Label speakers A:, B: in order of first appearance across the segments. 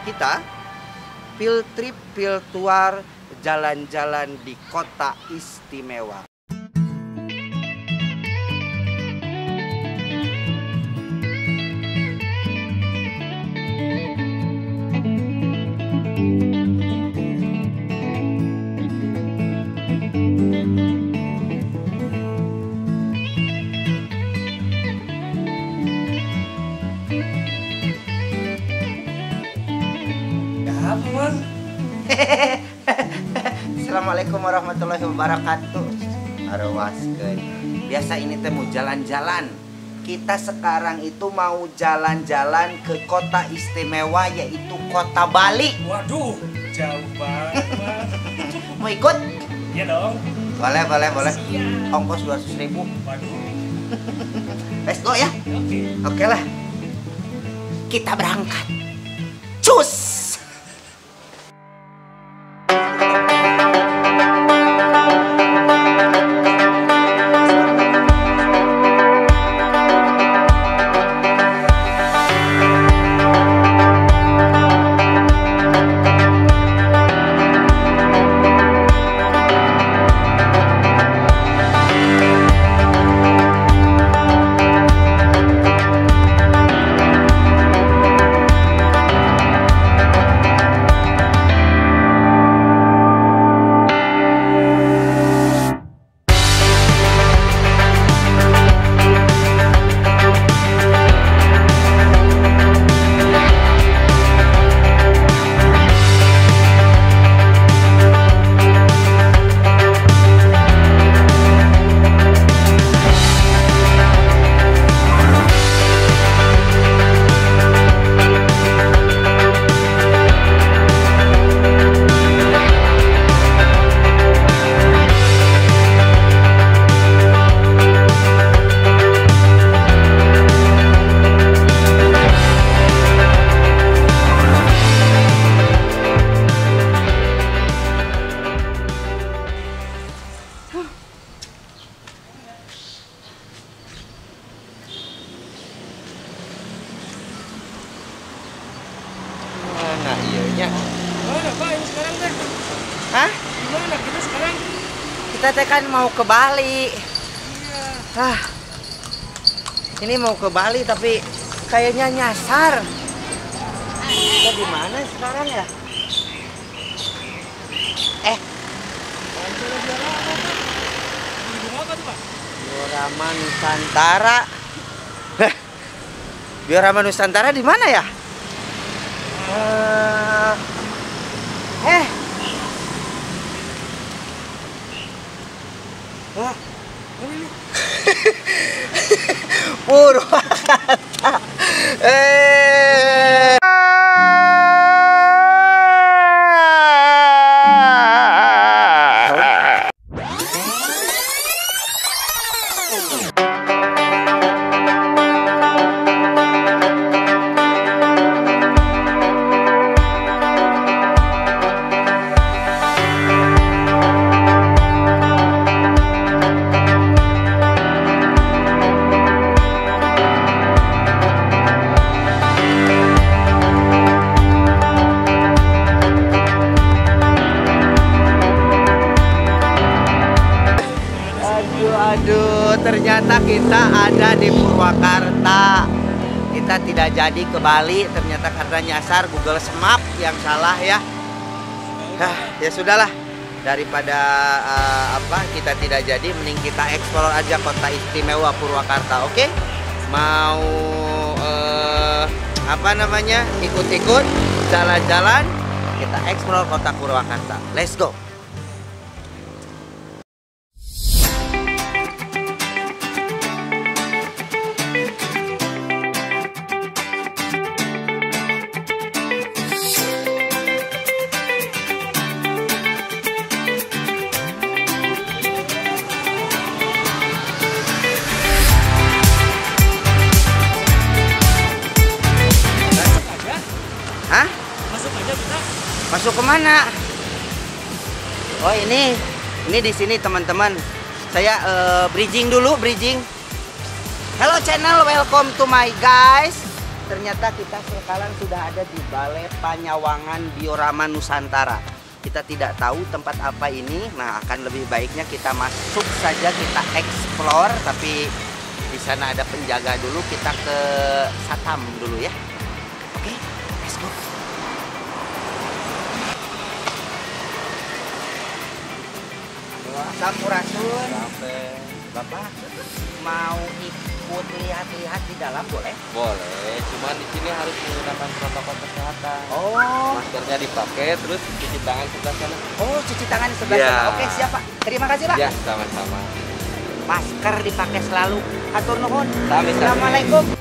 A: kita field trip, field tour, jalan-jalan di kota istimewa. Assalamualaikum warahmatullahi wabarakatuh. Arwaskeun. Biasa ini teh mau jalan-jalan. Kita sekarang itu mau jalan-jalan ke kota istimewa, yaitu kota Bali.
B: Waduh, jauh banget.
A: Mau ikut?
B: Iya dong.
A: Boleh.
B: Siap.
A: Ongkos 200.000.
B: Waduh.
A: Let's go ya. Oke lah. Kita berangkat. Cus. Nah, iya.
B: Mana Pak ini sekarang teh?
A: Hah?
B: Gimana kita sekarang?
A: Kita teh kan mau ke Bali.
B: Iya.
A: Ini mau ke Bali tapi kayaknya nyasar. Kita di mana sekarang ya?
B: Apa tuh Pak?
A: Diorama Nusantara. Diorama Nusantara di mana ya? Wah,
B: ini.
A: Purwakarta. Aduh, ternyata kita ada di Purwakarta. Kita tidak jadi ke Bali, ternyata karena nyasar Google Map yang salah ya. Ya sudahlah, daripada kita tidak jadi, mending kita eksplor aja kota istimewa Purwakarta. Oke? Mau ikut-ikut jalan-jalan, kita eksplor kota Purwakarta. Let's go. Hah?
B: Masuk aja kita.
A: Masuk kemana? Oh ini di sini teman-teman. Saya bridging dulu, bridging. Hello channel, welcome to my guys. ternyata kita sekarang sudah ada di Balai Panyawangan Diorama Nusantara. Kita tidak tahu tempat apa ini. Nah, akan lebih baiknya kita masuk saja, kita explore. Tapi di sana ada penjaga dulu. Kita ke Satam dulu ya. Oke, let's go. Sampurasun.
C: Sampai
A: Bapak mau ikut lihat-lihat di dalam boleh?
C: boleh, cuman di sini harus menggunakan protokol kesehatan.
A: Oh,
C: Maskernya dipakai, terus cuci tangan sebelah sana.
A: oh cuci tangan di sebelah
C: Ya.
A: sana. Oke, siap Pak. Terima kasih Pak.
C: Ya, sama-sama.
A: Masker dipakai selalu. Hatur nuhun.
C: Sami-sami.
A: Assalamualaikum.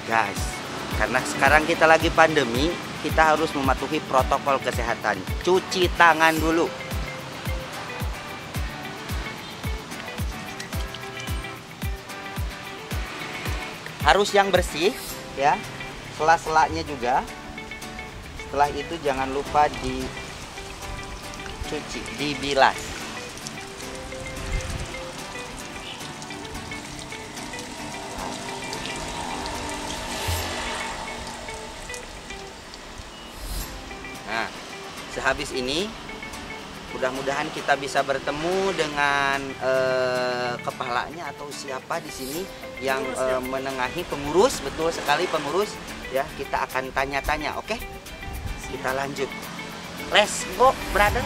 A: Guys, karena sekarang kita lagi pandemi, kita harus mematuhi protokol kesehatan. Cuci tangan dulu. Harus yang bersih ya. Sela-selanya juga. Setelah itu jangan lupa dicuci, dibilas. Nah, sehabis ini mudah-mudahan kita bisa bertemu dengan kepalanya atau siapa di sini yang menengahi, pengurus, betul sekali pengurus ya. Kita akan tanya-tanya, oke? Kita lanjut. Let's go, brother.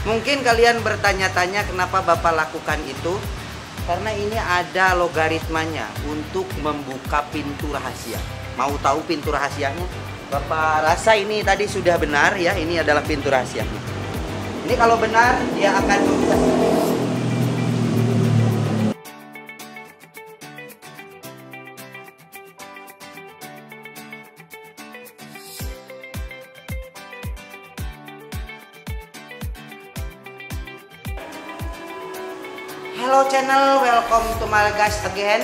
A: Mungkin kalian bertanya-tanya kenapa Bapak lakukan itu. Karena ini ada logaritmanya untuk membuka pintu rahasia. Mau tahu pintu rahasianya? Bapak rasa ini tadi sudah benar ya, ini adalah pintu rahasianya. Ini kalau benar dia akan membuka. Hello channel, welcome to Malgas again.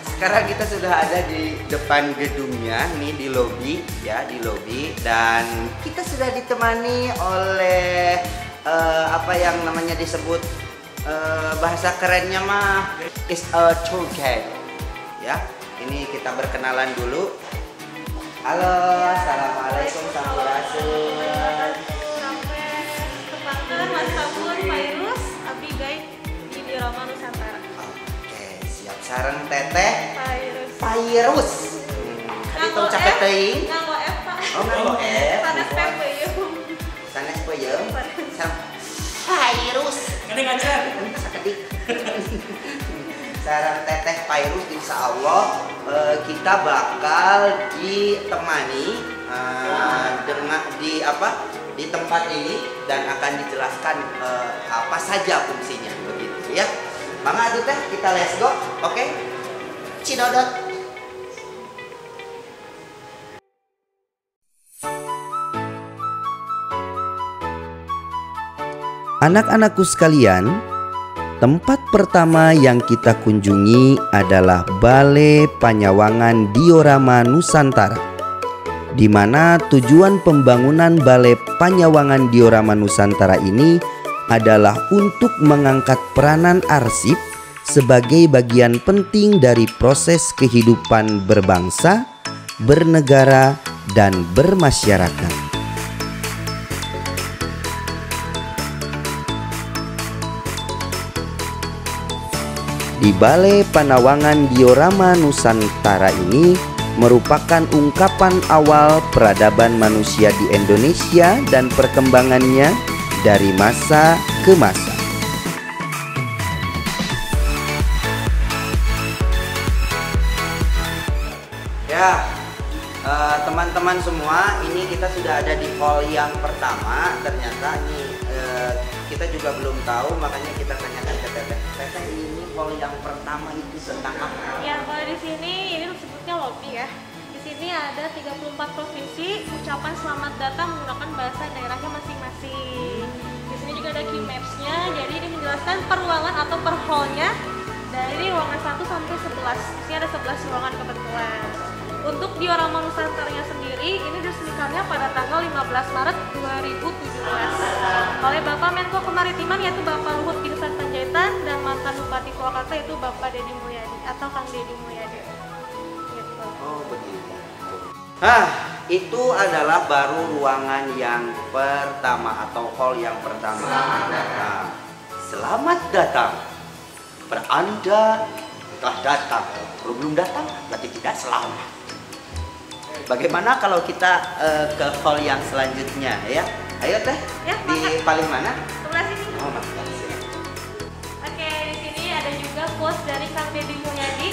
A: Sekarang kita sudah ada di depan gedungnya, nih di lobi ya, di lobi, dan kita sudah ditemani oleh apa yang namanya disebut bahasa kerennya mah is a tour guide ya. Ini kita berkenalan dulu. Halo, assalamualaikum, sampurasun.
D: Mas Sabur, Virus, Abdi Guide di Diorama Nusantara.
A: Oke, siap. Sareng teteh
D: Virus.
A: Virus. Itu capek teuing.
D: Nganggo F, Pak.
A: Oh, nganggo F.
D: Sanes teh peuyeum.
A: Sanes peuyeum. Virus.
B: Kadang ngajar.
A: Sakedik. Sareng teteh Virus, insya Allah kita bakal ditemani di tempat ini dan akan dijelaskan apa saja fungsinya begitu ya. Mangga atuh teh kita let's go. Oke. Cidodot. Anak-anakku sekalian, tempat pertama yang kita kunjungi adalah Balai Panyawangan Diorama Nusantara, di mana tujuan pembangunan Balai Panyawangan Diorama Nusantara ini adalah untuk mengangkat peranan arsip sebagai bagian penting dari proses kehidupan berbangsa, bernegara, dan bermasyarakat. Di Balai Panyawangan Diorama Nusantara ini merupakan ungkapan awal peradaban manusia di Indonesia dan perkembangannya dari masa ke masa. Ya, teman-teman semua, ini kita sudah ada di hall yang pertama. Ternyata ini kita juga belum tahu, makanya kita tanyakan ke Teteh. Teteh, ini hall yang pertama itu tentang apa?
D: Ya, kalau di sini ini sebutnya lobby ya. Di sini sini ada 34 provinsi, ucapan selamat datang menggunakan bahasa daerahnya masing-masing. Di sini juga ada key maps-nya, jadi ini menjelaskan per ruangan atau per hall-nya dari ruangan 1 sampai 11. Di sini ada 11 ruangan kebetulan. Untuk diorama Nusantaranya sendiri, ini diresmikannya pada tanggal 15 Maret 2017 oleh Bapak Menko Kemaritiman yaitu Bapak Luhut Binsar Panjaitan dan mantan Bupati Purwakarta yaitu Bapak Deddy Mulyadi atau Kang Deddy Mulyadi. Gitu.
A: Oh begitu. Itu adalah baru ruangan yang pertama atau hall yang pertama. Selamat datang. Beranda telah datang. Kalau belum datang berarti tidak selamat. Bagaimana kalau kita ke hall yang selanjutnya ya? Ayo teh.
D: Ya,
A: di paling mana?
D: Sebelah sini.
A: Oh, mantap.
D: Oke, di sini ada juga quotes dari Kang Deddy Mulyadi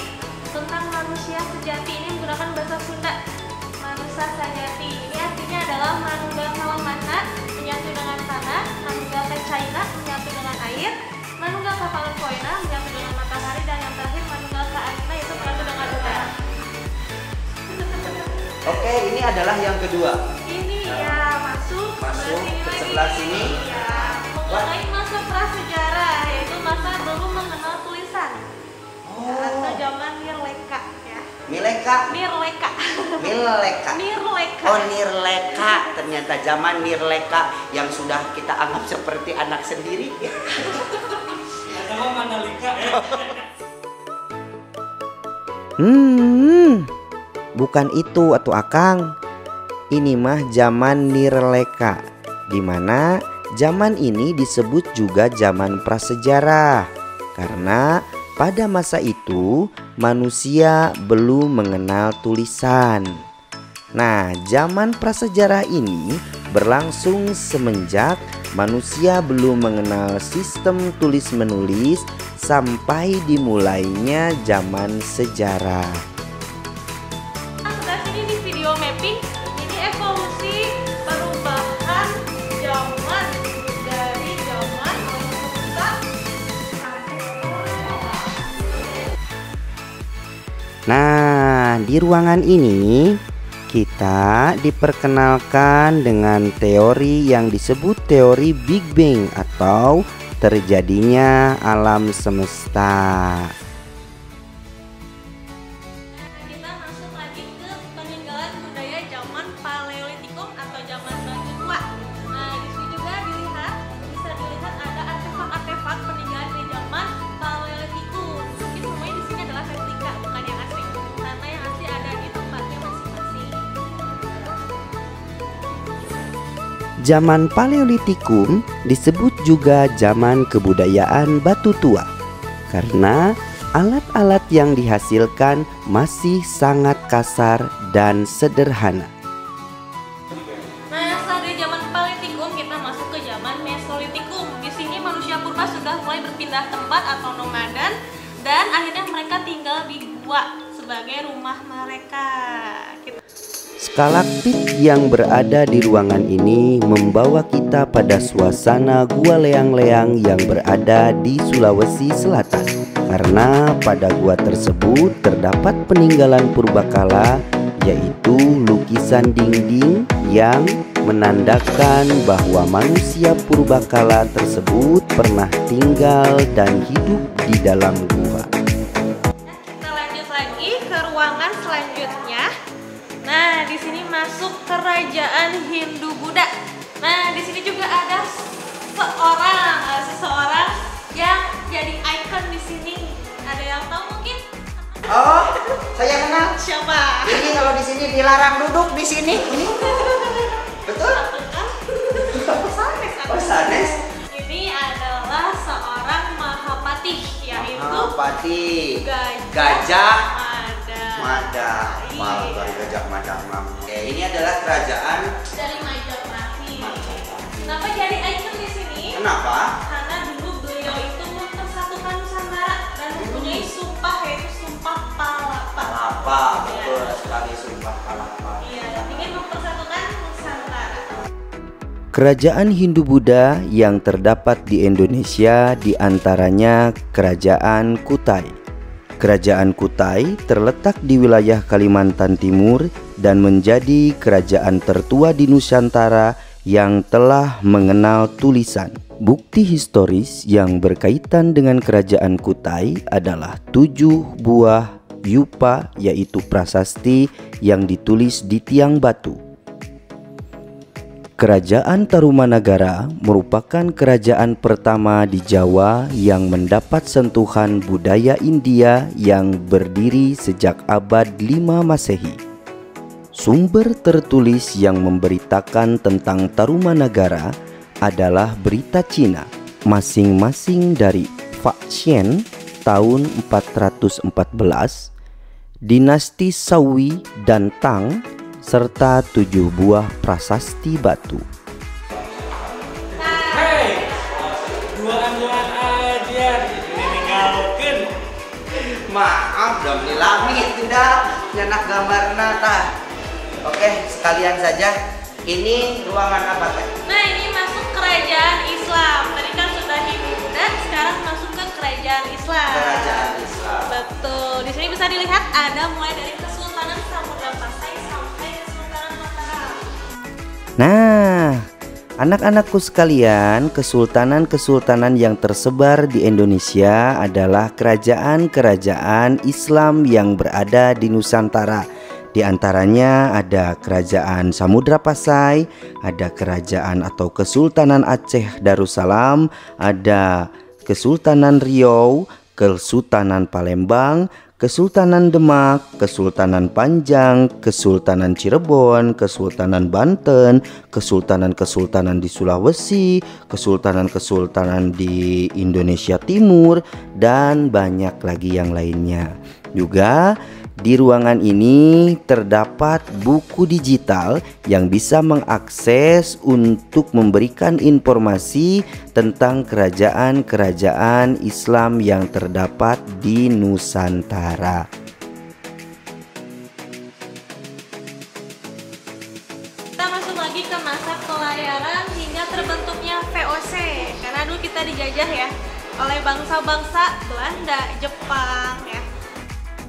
D: tentang manusia sejati. Ini menggunakan bahasa Sunda. Manusia sejati. Ini artinya adalah manunggal kalamana menyatu dengan tanah, manunggal kecaina menyatu dengan air, manunggal kapalan koina menyatu dengan matahari, dan yang terakhir manunggal kaanina itu menyatu dengan udara.
A: Oke, ini adalah yang kedua.
D: Ini ya masuk
A: ke sebelah sini.
D: Ya, mengenai masa prasejarah yaitu masa belum mengenal tulisan. Atau zaman Nirleka ya.
A: Nirleka. Oh, Nirleka. Ternyata zaman Nirleka yang sudah kita anggap seperti anak sendiri.
B: Nama Mandalika.
E: Bukan itu atuh Akang. Ini mah zaman Nirleka, dimana zaman ini disebut juga zaman prasejarah karena pada masa itu manusia belum mengenal tulisan. Nah, zaman prasejarah ini berlangsung semenjak manusia belum mengenal sistem tulis-menulis sampai dimulainya zaman sejarah.
D: Sebelah sini di video mapping, ini evolusi perubahan zaman dari zaman manusia.
E: Nah, di ruangan ini kita diperkenalkan dengan teori yang disebut teori Big Bang atau terjadinya alam semesta.
D: Kita masuk lagi ke peninggalan budaya zaman Paleolitikum atau zaman Batu Tua. Nah, di sini juga bisa dilihat ada artefak-artefak peninggalan di zaman Paleolitikum. Mungkin semuanya di sini adalah replika, bukan yang asli. Karena yang asli ada di tempatnya masing-masing.
E: Zaman Paleolitikum disebut juga zaman kebudayaan Batu Tua karena alat-alat yang dihasilkan masih sangat kasar dan sederhana.
D: Nah, setelah dari zaman Paleolitikum kita masuk ke zaman Mesolitikum. Di sini manusia purba sudah mulai berpindah tempat atau nomaden dan akhirnya mereka tinggal di gua sebagai rumah mereka.
E: Stalaktit yang berada di ruangan ini membawa kita pada suasana Gua Leang-Leang yang berada di Sulawesi Selatan. Karena pada gua tersebut terdapat peninggalan purbakala, yaitu lukisan dinding yang menandakan bahwa manusia purbakala tersebut pernah tinggal dan hidup di dalam gua.
D: Kita lanjut lagi ke ruangan selanjutnya. Nah, di sini masuk kerajaan Hindu Buddha. Nah, di sini juga ada seseorang yang jadi ikon di sini. Ada yang tahu mungkin?
A: Oh, saya kenal.
D: Siapa?
A: Ini kalau di sini dilarang duduk di sini. Ini. Betul?
D: Sanes.
A: Oh, Sanes.
D: Ini adalah seorang Mahapatih, yaitu
A: Mahapatih.
D: Gajah
A: Mada. Maaf, Gajah Mada. Oke, ini adalah kerajaan
D: dari Majapahit. Kenapa jadi ikon di sini?
A: Kenapa?
D: Karena dulu beliau itu mempersatukan Nusantara dan mempunyai sumpah yaitu sumpah Palapa.
A: Palapa, betul sekali sumpah Palapa.
D: Iya, ingin mempersatukan Nusantara.
E: Kerajaan Hindu-Buddha yang terdapat di Indonesia diantaranya Kerajaan Kutai. Kerajaan Kutai terletak di wilayah Kalimantan Timur dan menjadi kerajaan tertua di Nusantara yang telah mengenal tulisan. Bukti historis yang berkaitan dengan kerajaan Kutai adalah 7 buah yupa, yaitu prasasti yang ditulis di tiang batu. Kerajaan Tarumanagara merupakan kerajaan pertama di Jawa yang mendapat sentuhan budaya India yang berdiri sejak abad 5 Masehi. Sumber tertulis yang memberitakan tentang Tarumanagara adalah berita Cina, masing-masing dari Faxian tahun 414, dinasti Sawi dan Tang, serta 7 buah prasasti batu.
B: Hei, duaan-duaan aja meninggalkan.
A: Maaf dong, dilami tidak nyenak gambar nata. Oke, sekalian saja. Ini ruangan apa teh?
D: Nah, ini masuk kerajaan Islam. Tadi kan sudah Hindu Buddha, sekarang masuk ke kerajaan Islam.
A: Kerajaan Islam.
D: Betul. Di sini bisa dilihat ada mulai dari Kesultanan Samudra Pasai sampai Kesultanan Mataram.
E: Nah, anak-anakku sekalian, kesultanan-kesultanan yang tersebar di Indonesia adalah kerajaan-kerajaan Islam yang berada di Nusantara. Di antaranya ada Kerajaan Samudra Pasai, ada Kerajaan atau Kesultanan Aceh Darussalam, ada Kesultanan Riau, Kesultanan Palembang, Kesultanan Demak, Kesultanan Panjang, Kesultanan Cirebon, Kesultanan Banten, Kesultanan-kesultanan di Sulawesi, Kesultanan-kesultanan di Indonesia Timur, dan banyak lagi yang lainnya. Juga di ruangan ini terdapat buku digital yang bisa mengakses untuk memberikan informasi tentang kerajaan-kerajaan Islam yang terdapat di Nusantara.
D: Kita masuk lagi ke masa pelayaran hingga terbentuknya VOC. Karena dulu kita dijajah ya oleh bangsa-bangsa Belanda, Jepang ya.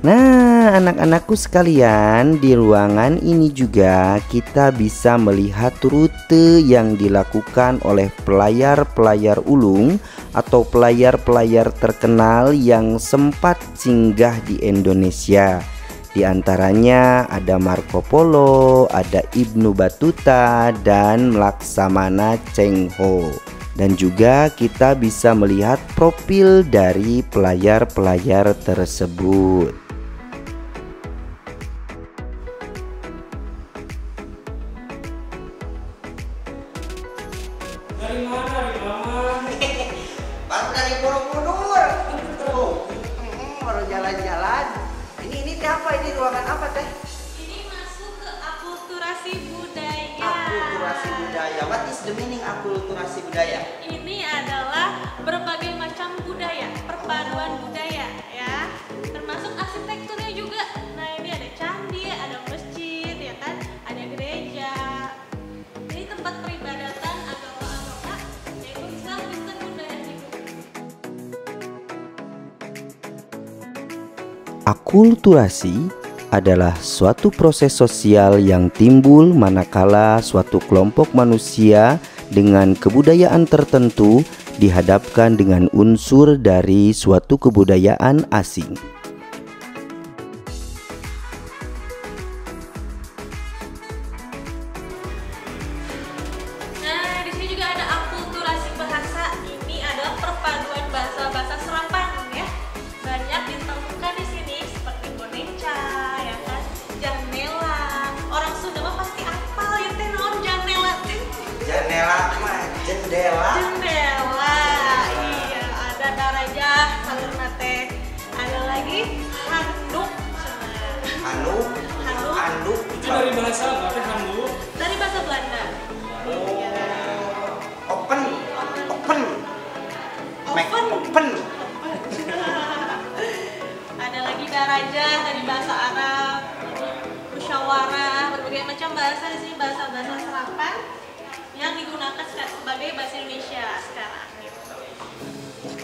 E: Nah, anak-anakku sekalian, di ruangan ini juga kita bisa melihat rute yang dilakukan oleh pelayar-pelayar ulung atau pelayar-pelayar terkenal yang sempat singgah di Indonesia. Di antaranya ada Marco Polo, ada Ibnu Battuta, dan Laksamana Cheng Ho. Dan juga kita bisa melihat profil dari pelayar-pelayar tersebut.
B: Dari mana?
A: Baru dari Borobudur. Tuh, baru jalan-jalan. Ini teh apa? Ini ruangan apa teh?
D: Ini masuk ke akulturasi budaya.
A: Akulturasi budaya. What is the meaning akulturasi budaya?
D: Ini adalah berbagai macam budaya, perpaduan budaya ya. Termasuk arsitekturnya juga. Nah, ini ada candi, ada masjid ya kan, ada gereja. Ini tempat peribadatan agama-agama yaitu Islam, Kristen, Buddha dan Hindu.
E: Akulturasi adalah suatu proses sosial yang timbul manakala suatu kelompok manusia dengan kebudayaan tertentu dihadapkan dengan unsur dari suatu kebudayaan asing.
D: Nah, di sini juga ada akulturasi bahasa. Ini adalah perpaduan bahasa-bahasa serapan ya. Banyak ditemukan di sini seperti boneka, ya kan, janela. Orang Sunda mah pasti apal ya teh naon janela teh.
A: Jendela mah jendela.
D: Jendela. Iya, ada darajah salur teh. Ada lagi handuk.
A: Handuk.
D: Handuk
A: Handuk.
B: Itu dari bahasa apa? Teh handuk.
D: dari bahasa Belanda. Iya.
A: Open. Open. Make
D: Open.
A: open.
D: Ada lagi darajah dari bahasa Arab, musyawarah, berbagai macam bahasa di sini, bahasa-bahasa serapan yang digunakan sebagai bahasa Indonesia sekarang.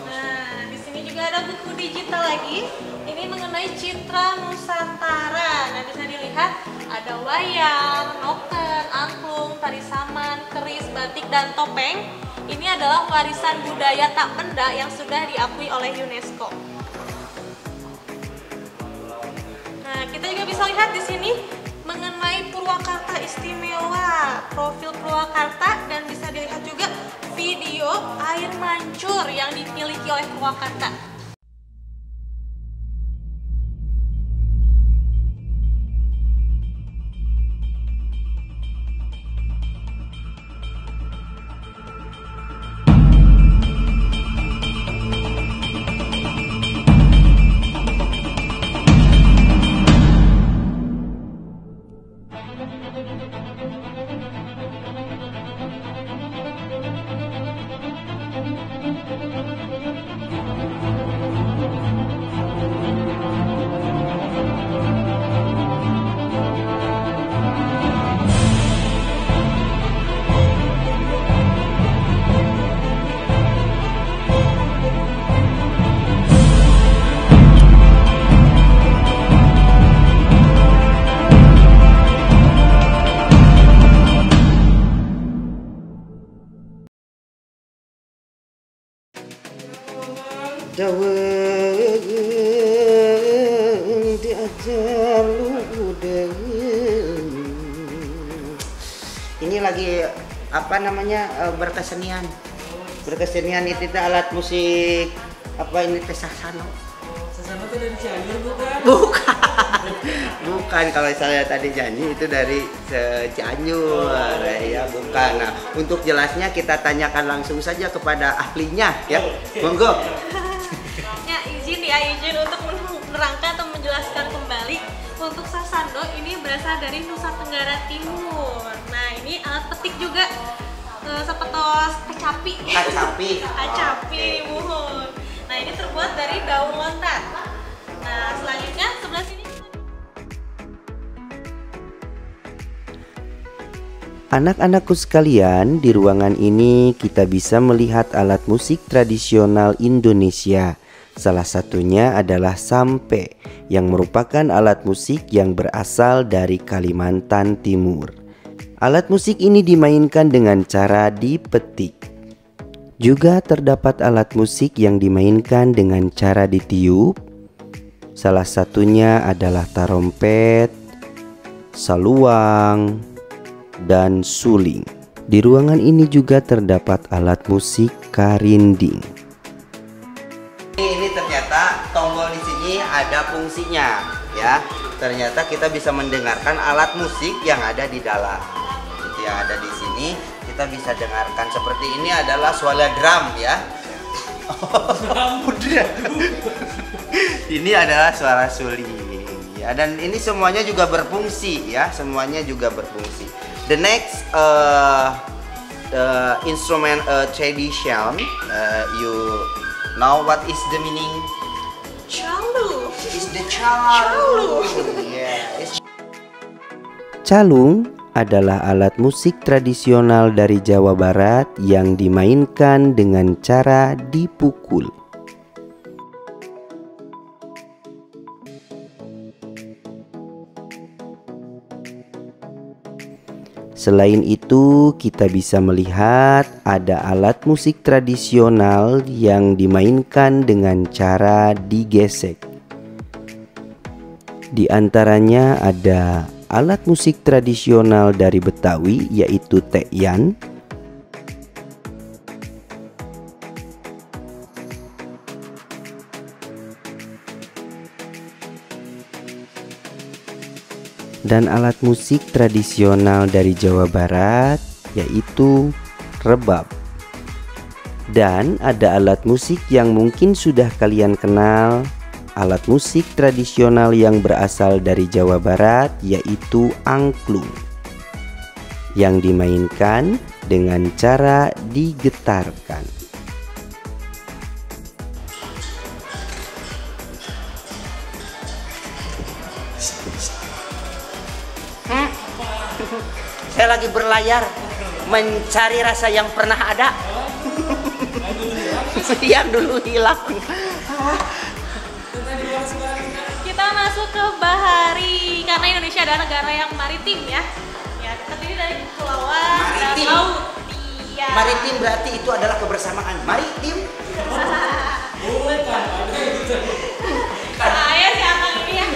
D: Nah, di sini juga ada buku digital lagi. Ini mengenai citra Nusantara. Nah, bisa dilihat ada wayang, noken, angklung, tari saman, keris, batik, dan topeng. Ini adalah warisan budaya tak benda yang sudah diakui oleh UNESCO. Nah, kita juga bisa lihat di sini mengenai Purwakarta istimewa, profil Purwakarta, dan bisa dilihat juga video air mancur yang dimiliki oleh Purwakarta.
A: Daweng diajar ludeng. Ini lagi apa namanya berkesenian. Berkesenian itu alat musik apa ini sasano.
B: Sasano itu dari Cianjur bukan?
A: Bukan kalau saya tadi janji itu dari Cianjur ya bukan. Nah, untuk jelasnya kita tanyakan langsung saja kepada ahlinya ya. Monggo.
D: Izin untuk menerangkan atau menjelaskan kembali untuk sasando ini berasal dari Nusa Tenggara Timur. Nah, ini alat petik juga sepetos kecapi. Kecapi muhun. Nah, ini terbuat dari daun lontar. Nah, selanjutnya sebelah sini.
E: Anak-anakku sekalian, di ruangan ini kita bisa melihat alat musik tradisional Indonesia. Salah satunya adalah sampe, yang merupakan alat musik yang berasal dari Kalimantan Timur. Alat musik ini dimainkan dengan cara dipetik. Juga terdapat alat musik yang dimainkan dengan cara ditiup. Salah satunya adalah tarompet, saluang, dan suling. Di ruangan ini juga terdapat alat musik karinding.
A: Ini ternyata tombol di sini ada fungsinya ya. Ternyata kita bisa mendengarkan alat musik yang ada di dalam. Itu yang ada di sini kita bisa dengarkan seperti ini adalah suara drum ya. Ini adalah suara suling ya, dan ini semuanya juga berfungsi ya, semuanya juga berfungsi. The next instrument tradition you know what is the meaning?
D: Calung.
A: Is the calung. Yeah.
E: Calung adalah alat musik tradisional dari Jawa Barat yang dimainkan dengan cara dipukul. Selain itu, kita bisa melihat ada alat musik tradisional yang dimainkan dengan cara digesek. Di antaranya ada alat musik tradisional dari Betawi yaitu tekyan, dan alat musik tradisional dari Jawa Barat yaitu rebab. Dan ada alat musik yang mungkin sudah kalian kenal, alat musik tradisional yang berasal dari Jawa Barat yaitu angklung, yang dimainkan dengan cara digetarkan.
A: Saya lagi berlayar mencari rasa yang pernah ada. Yang dulu hilang.
D: Kita masuk ke bahari karena Indonesia adalah negara yang maritim ya. Ya, terdiri dari kepulauan dan
A: Maritim.
D: laut. Iya.
A: Maritim berarti itu adalah kebersamaan. Maritim.
D: Saya si Akang ini ya.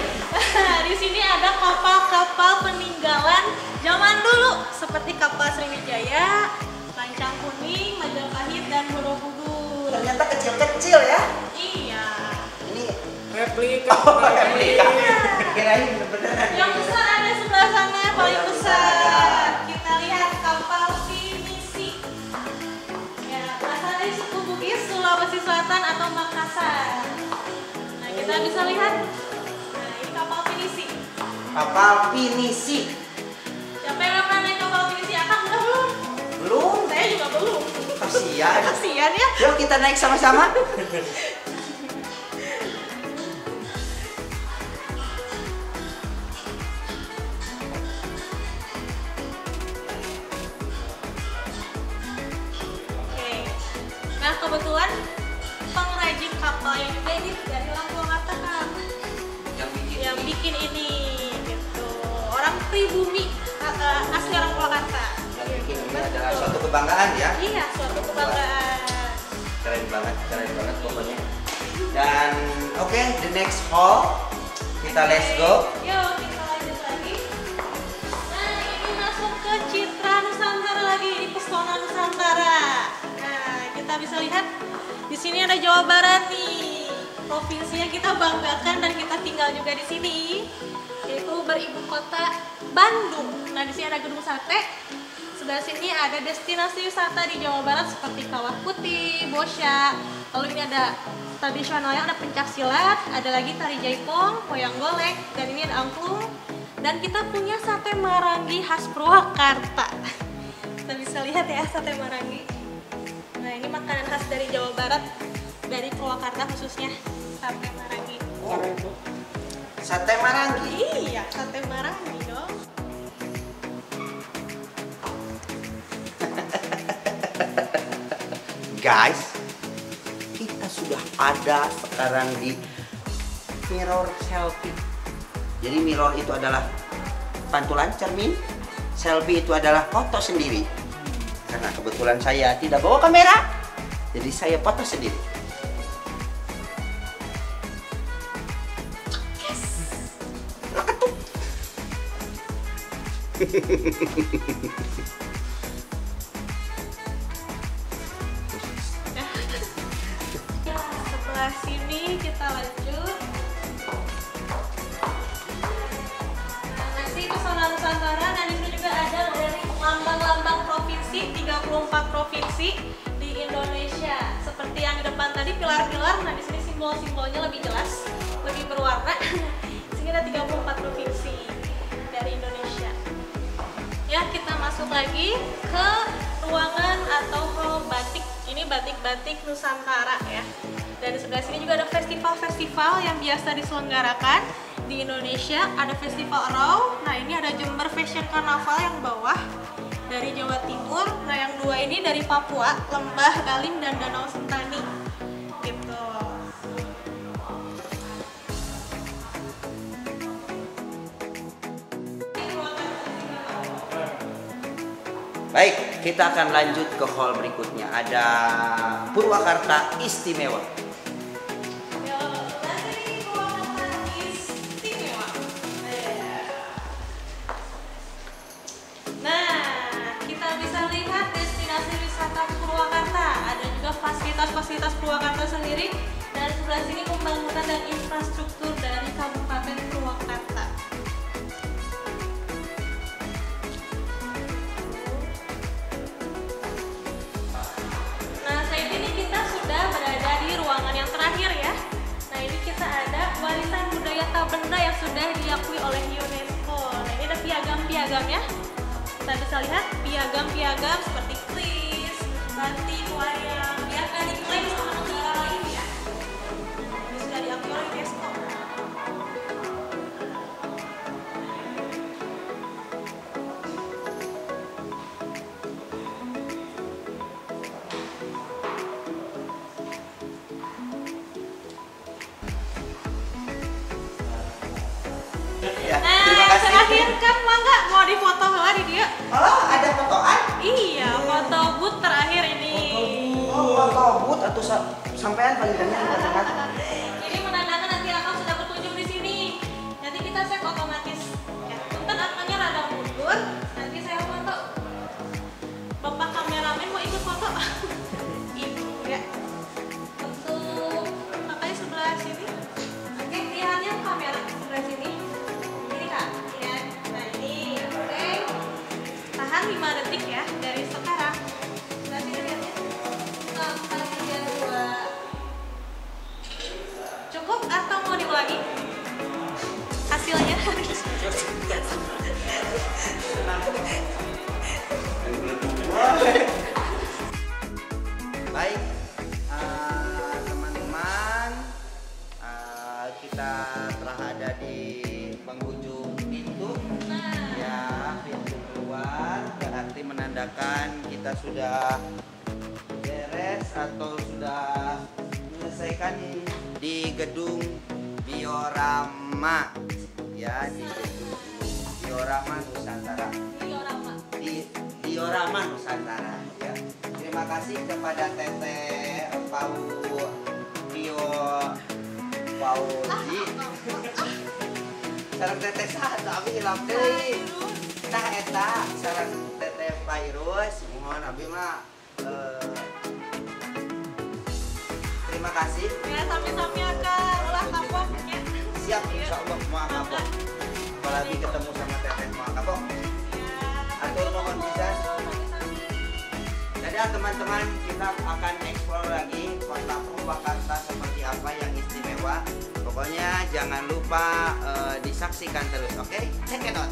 D: Di sini ada kapal-kapal peninggalan zaman dulu seperti kapal Sriwijaya, Lancang Kuning, Majapahit dan Borobudur.
A: Ternyata kecil-kecil ya.
D: Iya.
A: Ini
B: Replika.
A: replika. Kirain beneran.
D: Yang besar ada sebelah sana, paling besar. Kita lihat kapal pinisi. Ya, berasal dari suku Bugis, Sulawesi Selatan atau Makassar. Nah, kita bisa lihat. Nah, ini kapal pinisi.
A: Kapal pinisi.
D: Siapa yang pernah naik kapal pinisi? Akang udah belum?
A: Belum.
D: Saya juga belum.
A: Kasihan.
D: Kasihan ya.
A: Yuk kita naik sama-sama.
D: Oke. Nah, kebetulan pengrajin kapal yang juga ini dari Purwakarta kan. Yang bikin ini gitu. Orang pribumi asli orang Purwakarta.
A: Yang bikin ini adalah suatu kebanggaan ya.
D: Iya, suatu kebanggaan.
A: Keren banget pokoknya. Dan oke, the next hall. Kita let's go.
D: Yuk, kita lanjut lagi. Nah, ini masuk ke Citra Nusantara lagi, di Pesona Nusantara. Nah, kita bisa lihat di sini ada Jawa Barat nih. Provinsi yang kita banggakan dan kita tinggal juga di sini, yaitu beribu kota Bandung. Nah, di sini ada Gedung Sate. Sebelah sini ada destinasi wisata di Jawa Barat seperti Kawah Putih, Bosya. Lalu ini ada tradisionalnya, ada pencak silat, ada lagi tari jaipong, wayang golek, dan ini ada angklung. Dan kita punya sate marangi khas Purwakarta. Kita bisa lihat ya sate marangi. Nah, ini makanan khas dari Jawa Barat, dari Purwakarta khususnya, sate marangi.
A: Sate marangi.
D: Iya, sate marangi dong.
A: Guys, kita sudah ada sekarang di mirror selfie. Jadi mirror itu adalah pantulan cermin, selfie itu adalah foto sendiri. Karena kebetulan saya tidak bawa kamera, jadi saya foto sendiri.
D: Setelah sini kita lanjut. Nah, nanti Pesona Nusantara, dan itu juga ada dari lambang-lambang provinsi, 34 provinsi di Indonesia. Seperti yang di depan tadi, pilar-pilar. Nah, di sini simbol-simbolnya lebih jelas, lebih berwarna. Di sini ada 34 provinsi dari Indonesia. Ya, kita masuk lagi ke ruangan atau hall batik. Ini batik-batik Nusantara ya. Dan di sebelah sini juga ada festival-festival yang biasa diselenggarakan di Indonesia. Ada festival Raw. Nah, ini ada Jember Fashion Carnaval yang bawah dari Jawa Timur. Nah, yang dua ini dari Papua, Lembah Galim dan Danau Sentani. Gitu.
A: Baik, kita akan lanjut ke hall berikutnya. Ada Purwakarta Istimewa.
D: Nah, kita bisa lihat destinasi wisata Purwakarta. Ada juga fasilitas-fasilitas Purwakarta sendiri. Dan sebelah sini pembangunan dan infrastruktur dari Kabupaten Purwakarta. Nah, saat ini kita sudah berada di ruangan yang terakhir ya. Nah, ini kita ada warisan budaya tak benda yang sudah diakui oleh UNESCO. Nah, ini ada piagam-piagamnya. Kita bisa lihat piagam-piagam seperti kris, batik, wayang, yang akan diklaim sama negara lain ya. Ini sudah diakui oleh UNESCO. dia.
A: Oh, ada fotoan?
D: Iya, foto booth terakhir ini.
A: Oh, foto booth atau sampean panggilannya katakan.
D: Ini menandakan nanti akang sudah berkunjung di sini. Nanti kita set otomatis. Ya, punten akangnya rada mundur. Nanti saya foto. Bapak kameramen mau ikut foto? Ibu ya. Untuk kakaknya sebelah sini. Oke, lihatnya kamera sebelah sini. Ini kak, lihat. Nah ini, oke. Tahan 5 detik ya dari sekarang. Sebelah sini lihatnya. 4, 3, 2. Cukup atau mau diulangi? Hasilnya.
A: Baik, teman-teman, kita telah ada di penghujung pintu. Ya, pintu keluar berarti menandakan kita sudah beres atau sudah menyelesaikan di gedung Diorama. Ya, di gedung Diorama Nusantara. Di Diorama Nusantara ya. Terima kasih kepada Teteh Pauji. Sareng Teteh saha abi hilang deui. Nah eta sareng Teteh Pairus mohon abi mah terima kasih.
D: Ya, sampai-sampai akan ulah kapoknya.
A: Siap insyaallah moal kapok. Apalagi ketemu sama Teteh moal kapok. Atur nuhun pisan. Dadah teman-teman, kita akan eksplor lagi kota Purwakarta seperti apa yang istimewa. Pokoknya jangan lupa disaksikan terus, oke? Check it out.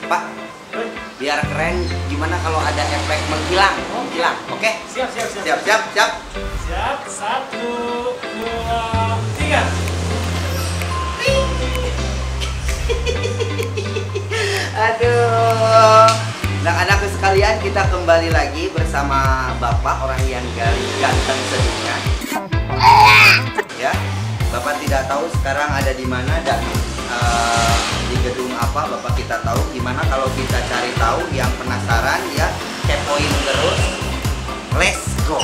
A: Pak, biar keren gimana kalau ada efek menghilang? Menghilang, oke?
B: Siap.
A: Siap.
B: Siap, 1, 2, 3.
A: Aduh. Anak-anakku sekalian, kita kembali lagi bersama Bapak orang yang ganteng sedikit. Ya, Bapak tidak tahu sekarang ada di mana dan di gedung apa. Bapak kita tahu gimana kalau kita cari tahu. Yang penasaran ya, kepoin terus. Let's go.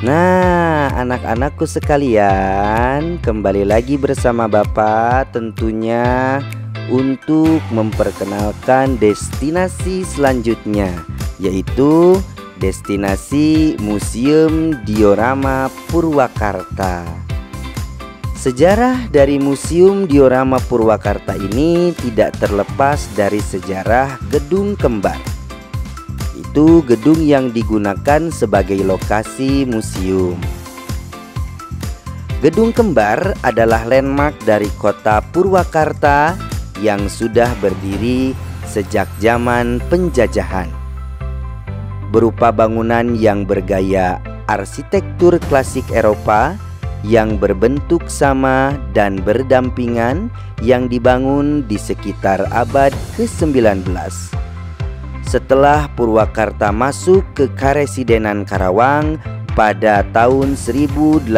E: Nah, anak-anakku sekalian, kembali lagi bersama Bapak tentunya untuk memperkenalkan destinasi selanjutnya, yaitu destinasi Museum Diorama Purwakarta. Sejarah dari Museum Diorama Purwakarta ini tidak terlepas dari sejarah Gedung Kembar. Itu gedung yang digunakan sebagai lokasi museum. Gedung Kembar adalah landmark dari kota Purwakarta yang sudah berdiri sejak zaman penjajahan. Berupa bangunan yang bergaya arsitektur klasik Eropa yang berbentuk sama dan berdampingan yang dibangun di sekitar abad ke-19. Setelah Purwakarta masuk ke Karesidenan Karawang pada tahun 1854.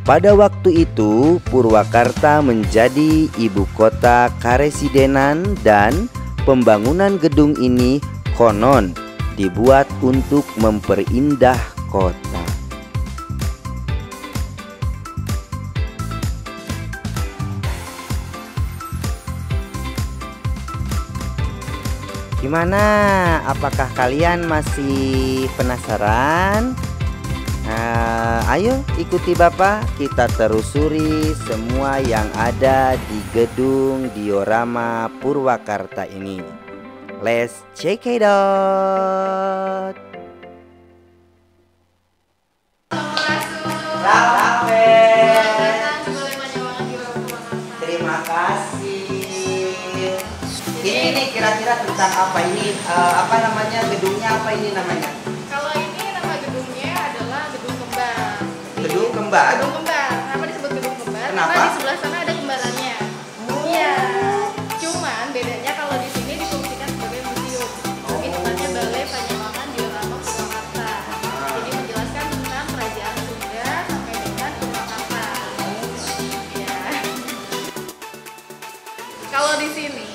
E: Pada waktu itu Purwakarta menjadi ibu kota Karesidenan dan pembangunan gedung ini konon dibuat untuk memperindah kota. Gimana? Apakah kalian masih penasaran? Ayo ikuti Bapak, kita telusuri semua yang ada di gedung diorama Purwakarta ini. Let's check it out.
A: Terima kasih. Ini kira-kira tentang apa ini? Apa namanya gedungnya? Apa ini namanya?
F: Kalau ini nama gedungnya adalah Gedung Kembar.
A: Gedung Kembar.
F: Gedung Kembar. Kenapa disebut Gedung Kembar?
A: Kenapa?
F: Karena di sebelah sana ada kembarannya. Iya. Cuman bedanya kalau di sini difungsikan sebagai museum. Ini tempatnya Balai Panyawangan Diorama Purwakarta. Jadi menjelaskan tentang kerajaan Sunda sampai dengan Purwakarta. Ya. Kalau di sini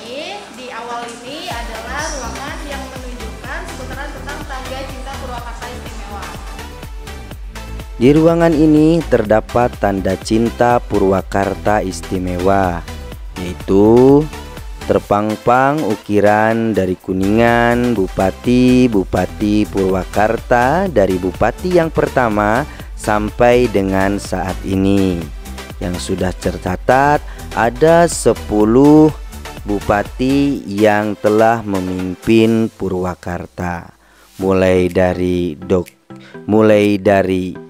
F: di awal ini adalah ruangan yang menunjukkan seputaran tentang tangga cinta Purwakarta istimewa.
E: Di ruangan ini terdapat tanda cinta Purwakarta istimewa, yaitu terpampang ukiran dari Kuningan, Bupati Purwakarta dari Bupati yang pertama sampai dengan saat ini. Yang sudah tercatat ada 10 bupati yang telah memimpin Purwakarta. Mulai dari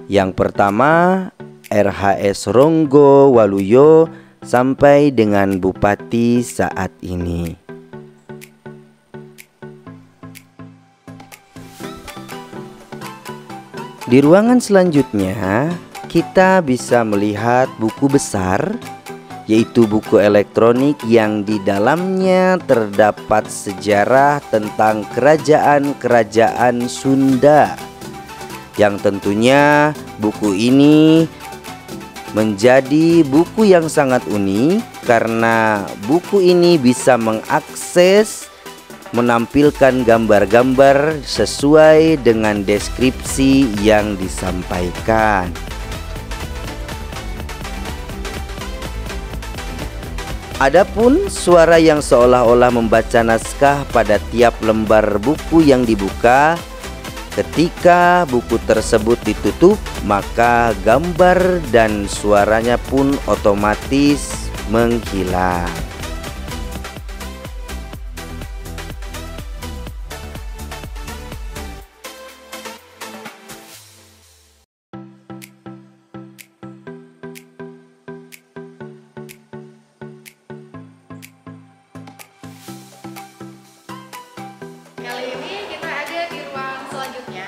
E: yang pertama RHS Ronggo Waluyo sampai dengan bupati saat ini. Di ruangan selanjutnya kita bisa melihat buku besar, yaitu buku elektronik yang di dalamnya terdapat sejarah tentang kerajaan-kerajaan Sunda. Yang tentunya buku ini menjadi buku yang sangat unik karena buku ini bisa mengakses, menampilkan gambar-gambar sesuai dengan deskripsi yang disampaikan. Adapun suara yang seolah-olah membaca naskah pada tiap lembar buku yang dibuka. Ketika buku tersebut ditutup, maka gambar dan suaranya pun otomatis menghilang.
F: Kali ini kita ada di ruang selanjutnya.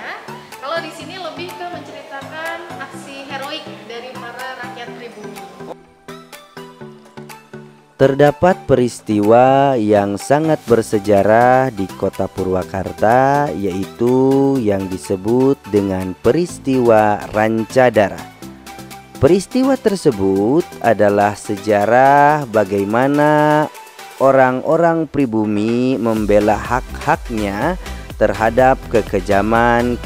F: Kalau di sini lebih ke menceritakan aksi heroik dari para rakyat pribumi.
E: Terdapat peristiwa yang sangat bersejarah di kota Purwakarta, yaitu yang disebut dengan peristiwa Rancadara. Peristiwa tersebut adalah sejarah bagaimana orang-orang pribumi membela hak-haknya terhadap kekejaman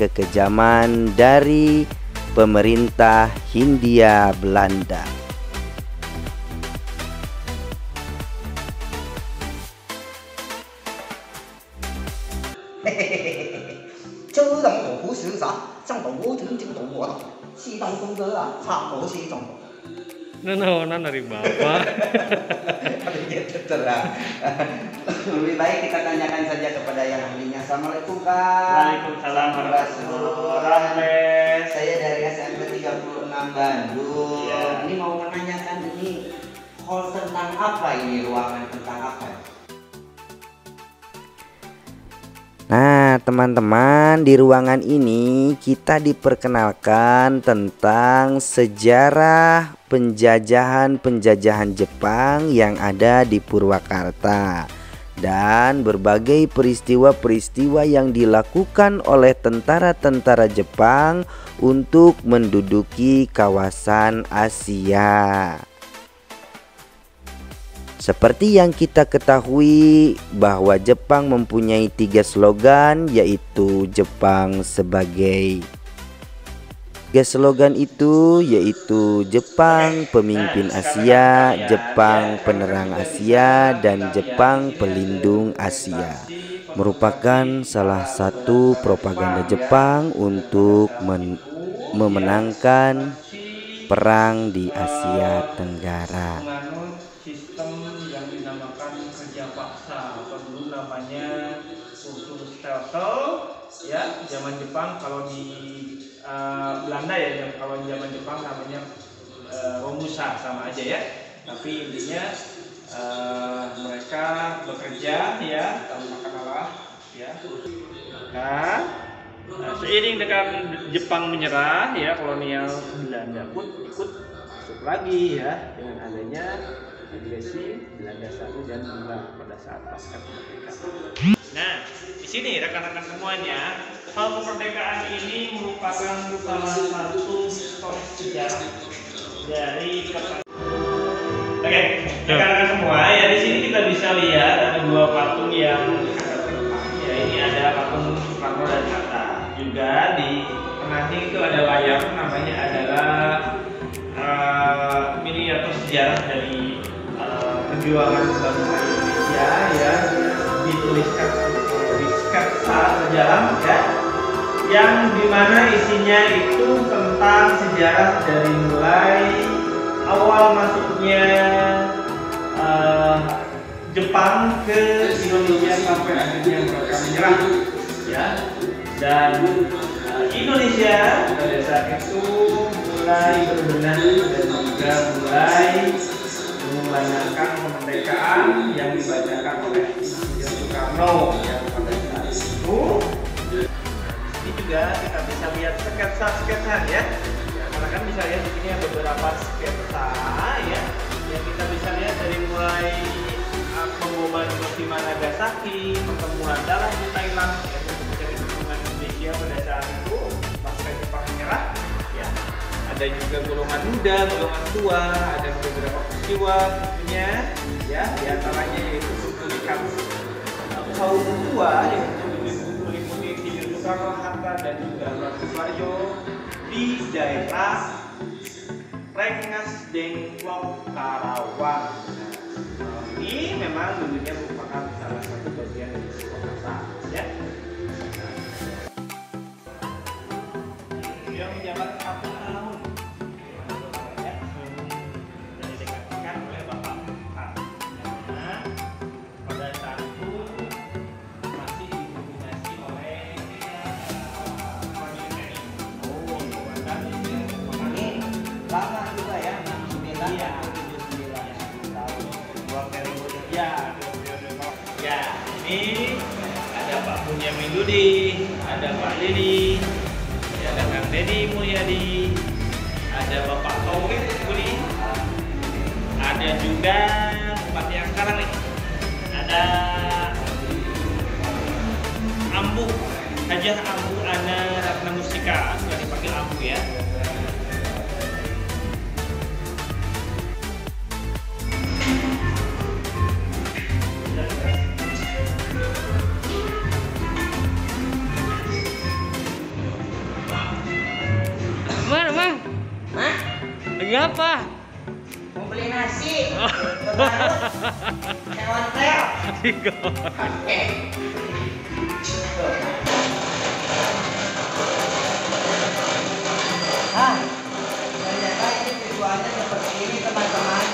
E: dari pemerintah Hindia Belanda.
B: Nanawanan dari Bapak.
A: Terang. Lebih baik kita tanyakan saja kepada yang ahlinya. Assalamualaikum Kak.
B: Waalaikumsalam warahmatullahi wabarakatuh.
A: Saya dari SMP 36 Bandung.
B: Ya.
A: Ini mau menanyakan ini hall tentang apa ini, ruangan tentang apa?
E: Nah, teman-teman, di ruangan ini kita diperkenalkan tentang sejarah penjajahan Jepang yang ada di Purwakarta dan berbagai peristiwa-peristiwa yang dilakukan oleh tentara-tentara Jepang untuk menduduki kawasan Asia. Seperti yang kita ketahui bahwa Jepang mempunyai 3 slogan, yaitu Jepang sebagai slogan itu yaitu Jepang pemimpin Asia, Jepang penerang Asia, dan Jepang pelindung Asia. Merupakan salah satu propaganda Jepang untuk memenangkan perang di Asia Tenggara.
B: Menganut sistem yang dinamakan kerja paksa atau dulu namanya kursus Stelsel ya, zaman Jepang. Kalau di Belanda ya, kalau di zaman Jepang namanya Romusa, sama aja ya. Tapi intinya mereka bekerja ya tanpa kalah ya. Nah, seiring dengan Jepang menyerah ya, kolonial Belanda pun ikut masuk lagi ya, dengan adanya agresi Belanda 1 dan 2 pada saat pasca kemerdekaan. Nah, di sini rekan-rekan semuanya, hal kemerdekaan ini merupakan salah satu historis sejarah dari Oke, rekan-rekan semua ya, di sini kita bisa lihat ada 2 patung yang ya, ini ada patung Soekarno dan Hatta. Juga di tengahnya itu ada layar, namanya adalah miniatur sejarah dari perjuangan bangsa Indonesia ya, dituliskan di sketsa berjalan ya, yang dimana isinya itu tentang sejarah dari mulai awal masuknya Jepang ke Indonesia sampai akhirnya mereka menyerah ya. Dan Indonesia pada saat itu mulai berbenah dan juga mulai mengumandangkan kemerdekaan yang dibacakan oleh Insinyur Soekarno yang pada saat itu. Ini juga kita bisa lihat sketsa ya. Karena kan bisa lihat di sini ada beberapa sketsa ya, yang kita bisa lihat dari mulai pengumuman Hiroshima Nagasaki, pertemuan dalam di Thailand, dari hubungan Indonesia pada saat itu pasca Jepang menyerah ya. Ada juga golongan muda, golongan tua, ada beberapa peristiwa tentunya ya, diantaranya yaitu penculikan kaum tua yang meliputi Insinyur Soekarno, Hatta, dan juga Prabu Suwarjo di daerah Rengas Dengklok, Karawang. Ini memang dulunya merupakan salah satu bagian dari kota ya. Yang menjabat 1 tahun ya, dan didekatkan oleh Bapak karena pada saat itu masih didominasi oleh militer.
A: Ini lama juga ya, 69
B: Iya. Ya, ini ada Pak Bunyamin Dudi, ada Pak Dedi, ada Kang Dedi Mulyadi, ada Bapak Taufik Budi, ada juga tempat yang sekarang nih, ada Ambu, Hajah Ambu Ana Ratna Mustika, sudah dipanggil Ambu ya. Lagi apa?
A: mau beli nasi lebaran hewan tel. Ternyata ini visualnya seperti ini teman-teman.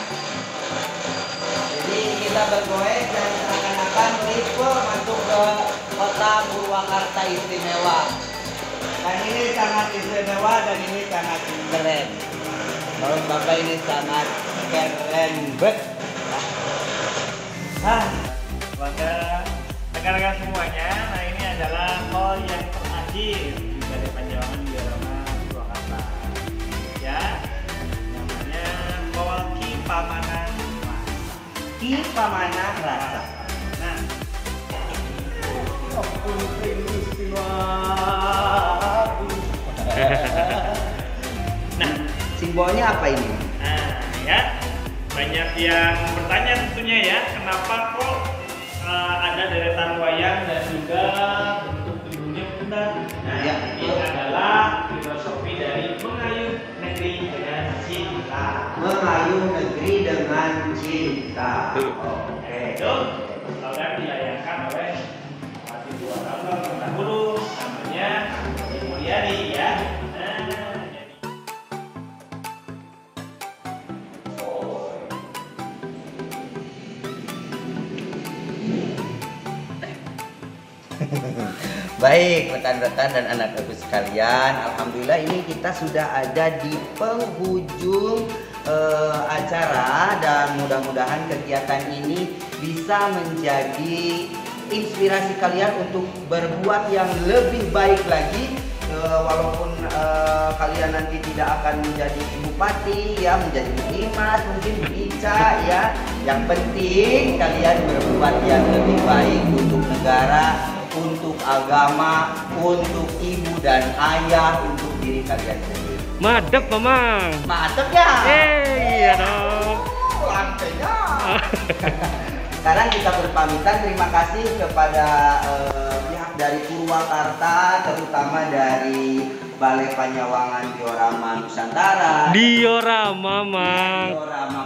A: Jadi kita bergoes dan seakan-akan ritual masuk ke kota Purwakarta istimewa. Dan ini sangat istimewa dan ini sangat keren. Kalau Bapak ini sangat keren banget.
B: Maka rekan-rekan semuanya, nah ini adalah hall yang terakhir di Balai Panjawangan Diorama Purwakarta. Ya, namanya Hall Ki Pamanah Rasa.
A: Ki Pamanah Rasa.
B: Nah, nah,
A: Simbolnya apa ini?
B: nah ya, banyak yang bertanya tentunya ya, kenapa kok ada deretan wayang dan juga bentuk gedungnya bulat. Nah,
A: Ya,
B: ini adalah filosofi dari mengayuh negeri dengan cinta.
A: Mengayuh negeri dengan cinta.
B: Oke, itu akan dilayangkan oleh Bupati Dua Rama terdahulu, namanya Ibu Mulyani ya. Nah, jadi
A: Baik rekan-rekan dan anak-anakku sekalian, alhamdulillah ini kita sudah ada di penghujung acara dan mudah-mudahan kegiatan ini bisa menjadi inspirasi kalian untuk berbuat yang lebih baik lagi. Walaupun kalian nanti tidak akan menjadi bupati ya, menjadi Dimas, mungkin Ica ya, yang penting kalian berbuat yang lebih baik untuk negara, untuk agama, untuk ibu dan ayah, untuk diri kalian sendiri.
B: madep, Mamang.
A: Mantap ya?
B: Iya dong.
A: Lantainya. Sekarang kita berpamitan. Terima kasih kepada pihak dari Purwakarta, terutama dari Balai Panyawangan Diorama Nusantara.
B: Diorama, Mang.
A: Diorama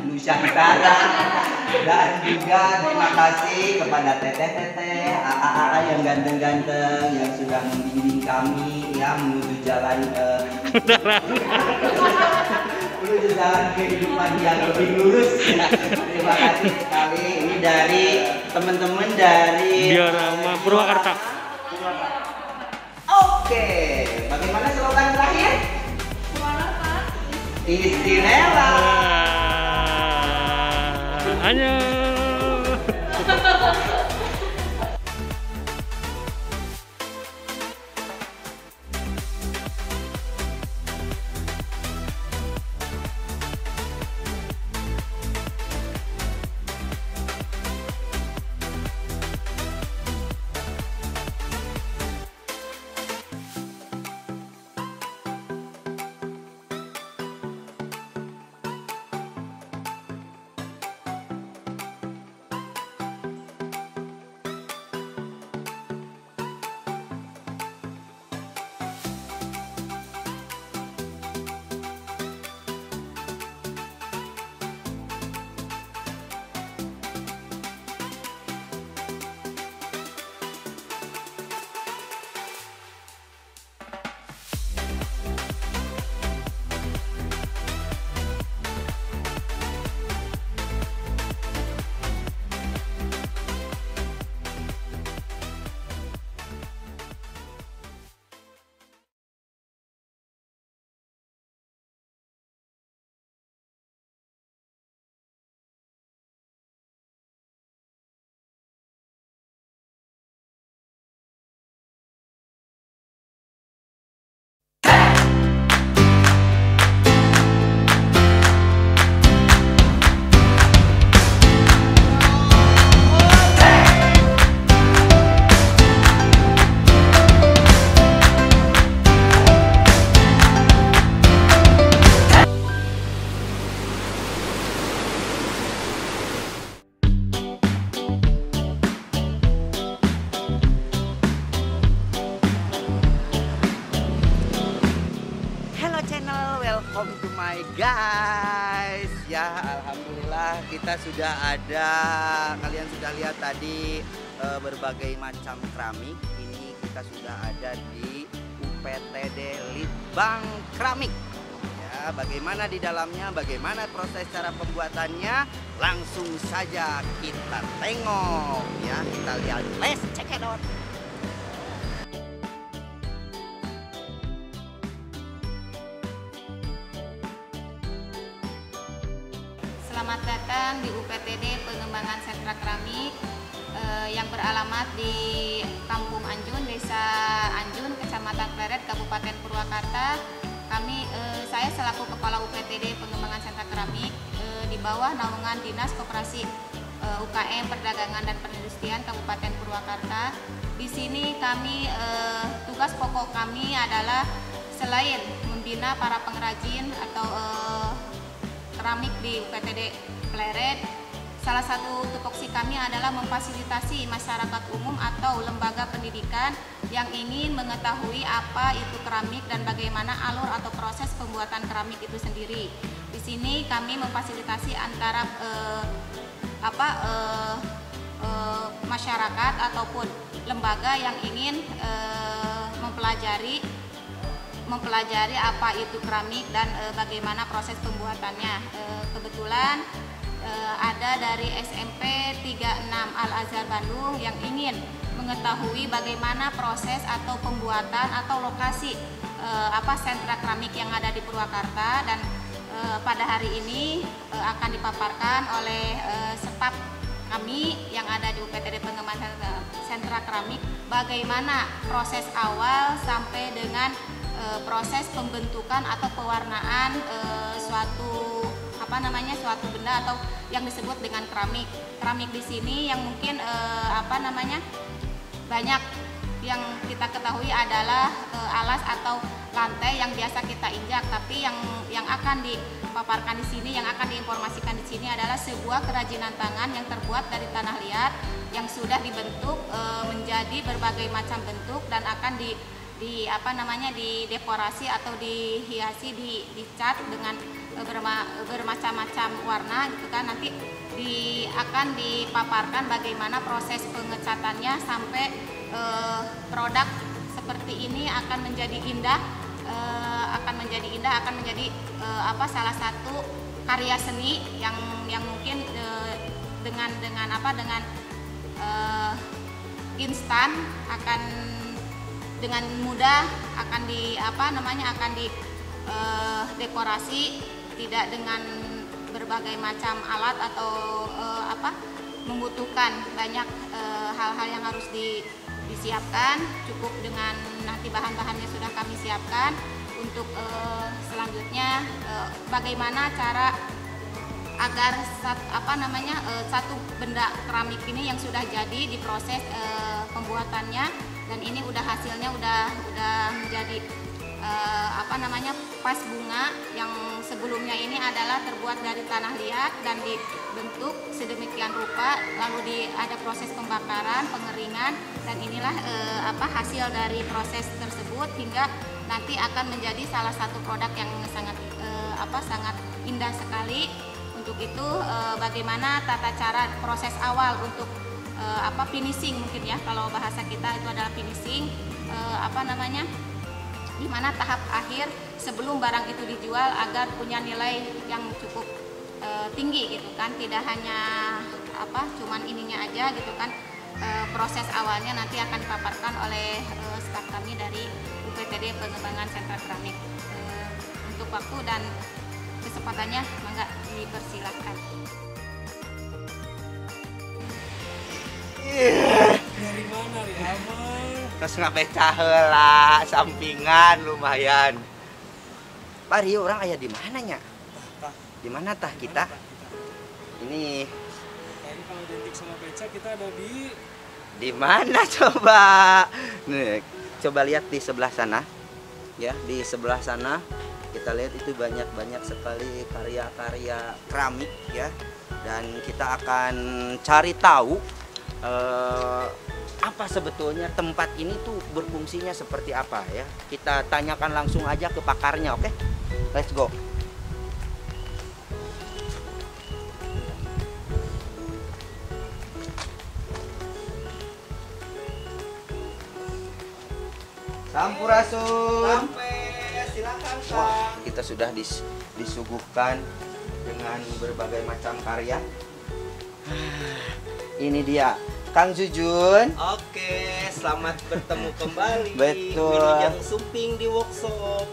A: Nusantara. Dan juga terima kasih kepada teteh-teteh, AA yang ganteng-ganteng yang sudah membimbing kami ya menuju jalan menuju jalan kehidupan yang lebih lurus. Terima kasih sekali. Ini dari teman-teman dari
B: Diorama Purwakarta.
A: Oke, bagaimana slogan terakhir? Istimewa.
B: Hanya.
A: Welcome to my guys. Ya, alhamdulillah kita sudah ada. Kalian sudah lihat tadi berbagai macam keramik. Ini kita sudah ada di UPTD Litbang Keramik. Ya, bagaimana di dalamnya, bagaimana proses cara pembuatannya, langsung saja kita tengok. Ya, kita lihat. Let's check it out.
F: Selamat datang di UPTD Pengembangan Sentra Keramik yang beralamat di Kampung Anjun, Desa Anjun, Kecamatan Pleret, Kabupaten Purwakarta. Saya selaku Kepala UPTD Pengembangan Sentra Keramik di bawah naungan Dinas Koperasi UKM Perdagangan dan Perindustrian Kabupaten Purwakarta. Di sini kami tugas pokok kami adalah selain membina para pengrajin atau
G: keramik di UPTD Pleret. Salah satu tupoksi kami adalah memfasilitasi masyarakat umum atau lembaga pendidikan yang ingin mengetahui apa itu keramik dan bagaimana alur atau proses pembuatan keramik itu sendiri. Di sini kami memfasilitasi antara masyarakat ataupun lembaga yang ingin mempelajari apa itu keramik dan bagaimana proses pembuatannya. Kebetulan ada dari SMP 36 Al-Azhar Bandung yang ingin mengetahui bagaimana proses atau pembuatan atau lokasi sentra keramik yang ada di Purwakarta, dan pada hari ini akan dipaparkan oleh staf kami yang ada di UPTD Pengembangan Sentra Keramik bagaimana proses awal sampai dengan proses pembentukan atau pewarnaan suatu benda atau yang disebut dengan keramik. Keramik di sini yang mungkin banyak yang kita ketahui adalah alas atau lantai yang biasa kita injak, tapi yang akan dipaparkan di sini, yang akan diinformasikan di sini adalah sebuah kerajinan tangan yang terbuat dari tanah liat yang sudah dibentuk menjadi berbagai macam bentuk dan akan didekorasi atau dihiasi, dicat dengan bermacam-macam warna gitu kan. Nanti akan dipaparkan bagaimana proses pengecatannya sampai produk seperti ini akan menjadi indah, akan menjadi salah satu karya seni yang mungkin dengan instan akan dengan mudah akan dekorasi, tidak dengan berbagai macam alat atau membutuhkan banyak hal-hal yang harus disiapkan. Cukup dengan nanti bahan-bahannya sudah kami siapkan. Untuk selanjutnya bagaimana cara agar satu benda keramik ini yang sudah jadi diproses pembuatannya, dan ini hasilnya udah menjadi vas bunga yang sebelumnya ini adalah terbuat dari tanah liat dan dibentuk sedemikian rupa, lalu ada proses pembakaran, pengeringan, dan inilah hasil dari proses tersebut hingga nanti akan menjadi salah satu produk yang sangat indah sekali. Untuk itu bagaimana tata cara proses awal untuk finishing, mungkin ya kalau bahasa kita itu adalah finishing, di mana tahap akhir sebelum barang itu dijual agar punya nilai yang cukup tinggi gitu kan, tidak hanya cuman ininya aja gitu kan. Proses awalnya nanti akan dipaparkan oleh staf kami dari UPTD Pengembangan Sentra Keramik. Untuk waktu dan kesempatannya mangga dipersilakan.
C: Dari mana nih Amal?
A: Terus ngapecah heula, sampingan lumayan. Pari orang aya di mana nya? Di mana tah kita? Ini
C: Tadi kalau identik sama beca kita ada
A: di mana coba? Nih, coba lihat di sebelah sana. Ya, di sebelah sana kita lihat itu banyak sekali karya-karya keramik ya. Dan kita akan cari tahu apa sebetulnya tempat ini tuh berfungsinya seperti apa ya. Kita tanyakan langsung aja ke pakarnya, oke? Let's go. Sampurasun. Silakan Kang. Wah, kita sudah disuguhkan dengan berbagai macam karya. Ini dia Kang Jujun.
H: Oke, selamat bertemu kembali.
A: Betul.
H: Wilujeng Sumping di workshop.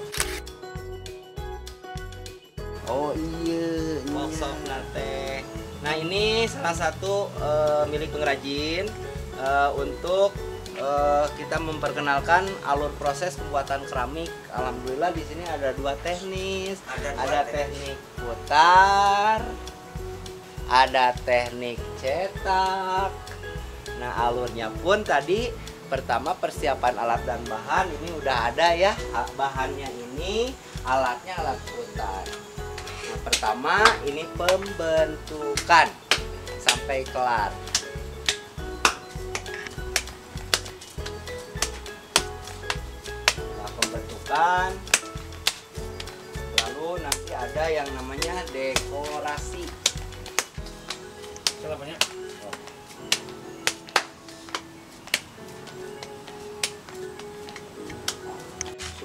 A: Oh iya,
H: Workshop nate. Nah ini salah satu milik pengrajin untuk kita memperkenalkan alur proses pembuatan keramik. Alhamdulillah di sini ada dua teknis. Ada teknik putar, ada teknik cetak. Nah alurnya pun tadi pertama persiapan alat dan bahan ini udah ada ya. Bahannya ini, alatnya alat putar. Nah pertama ini pembentukan sampai kelar. Nah, pembentukan, lalu nanti ada yang namanya dekorasi.
B: Salah banyak.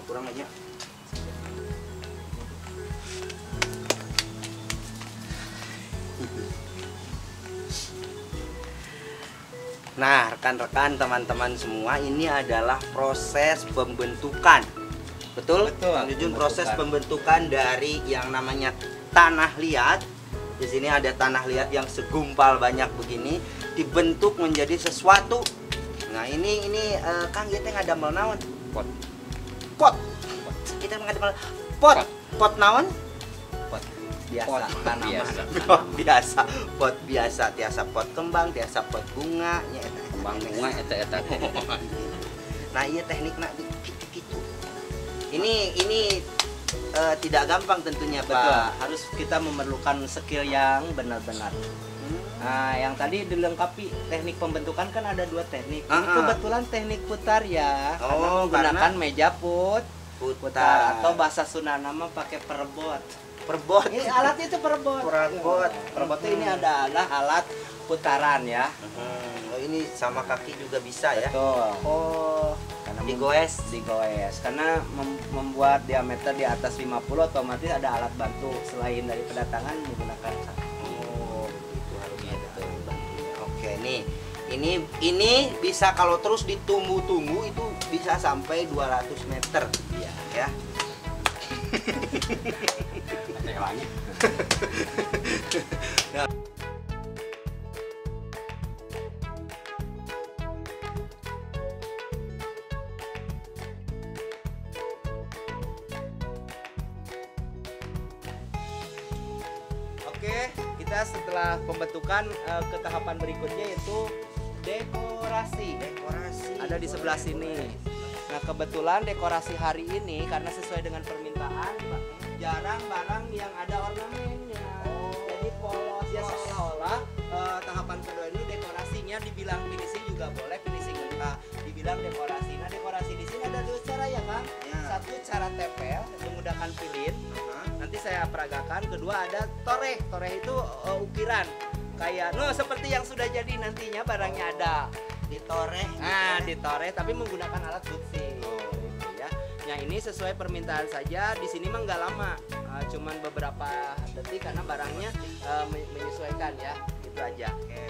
A: Kurang aja. Nah, rekan-rekan, teman-teman semua, ini adalah proses pembentukan. Betul?
H: Betul,
A: Kang Jujun,
H: pembentukan.
A: proses pembentukan dari yang namanya tanah liat. Di sini ada tanah liat yang segumpal banyak begini dibentuk menjadi sesuatu. Nah, ini Kang kita ngadamel naon? Pot. Kita ngadamel pot. Pot naon?
H: Pot biasa,
A: Pot
H: tanaman.
B: biasa.
A: Pot biasa, pot biasa, tiasa pot kembang, tiasa pot bunga, nya eta.
C: Kembang bunga eta-eta.
A: Nah, iya tekniknya gitu. Ini tidak gampang tentunya,
H: Betul,
A: Pak.
H: harus kita memerlukan skill yang benar-benar. Nah, yang tadi dilengkapi teknik pembentukan kan ada 2 teknik. Ini kebetulan teknik putar ya, karena
A: Oh,
H: menggunakan meja putar
A: putar
H: atau bahasa Sunda nama pakai perbot.
A: perbot.
H: Ini alatnya itu perbot.
A: Perbot.
H: Perbot ini adalah alat putaran ya.
A: Oh, ini sama kaki juga bisa ya.
H: Betul.
A: Oh,
H: Karena
A: digoes.
H: digoes karena membuat diameter di atas 50 otomatis ada alat bantu selain daripada tangan menggunakan kaki.
A: Oh, begitu harusnya ada bantunya. Oke, nih. Ini bisa kalau terus ditunggu-tunggu itu bisa sampai 200 meter.
H: Iya.
A: Ya.
H: Oke, kita setelah pembentukan ke tahapan berikutnya yaitu dekorasi. Ada di sebelah sini. Nah, kebetulan dekorasi hari ini karena sesuai dengan permintaan, Pak, jarang barang yang ada ornamennya. Jadi polos ya, seolah-olah tahapan kedua ini dekorasinya dibilang finishing juga boleh, finishing enggak, dibilang dekorasi. Nah, dekorasi di sini ada 2 cara ya, Kang.
A: Ya.
H: Satu cara tempel menggunakan pilin. Nanti saya peragakan. Kedua ada toreh. Toreh itu ukiran kayak seperti yang sudah jadi nantinya barangnya ada.
A: Ditoreh.
H: Nah, ditoreh tapi menggunakan alat butsi. Gitu ya. Nah, ini sesuai permintaan saja. Di sini mah nggak lama, cuman beberapa detik karena barangnya menyesuaikan ya. Gitu aja.
A: Oke.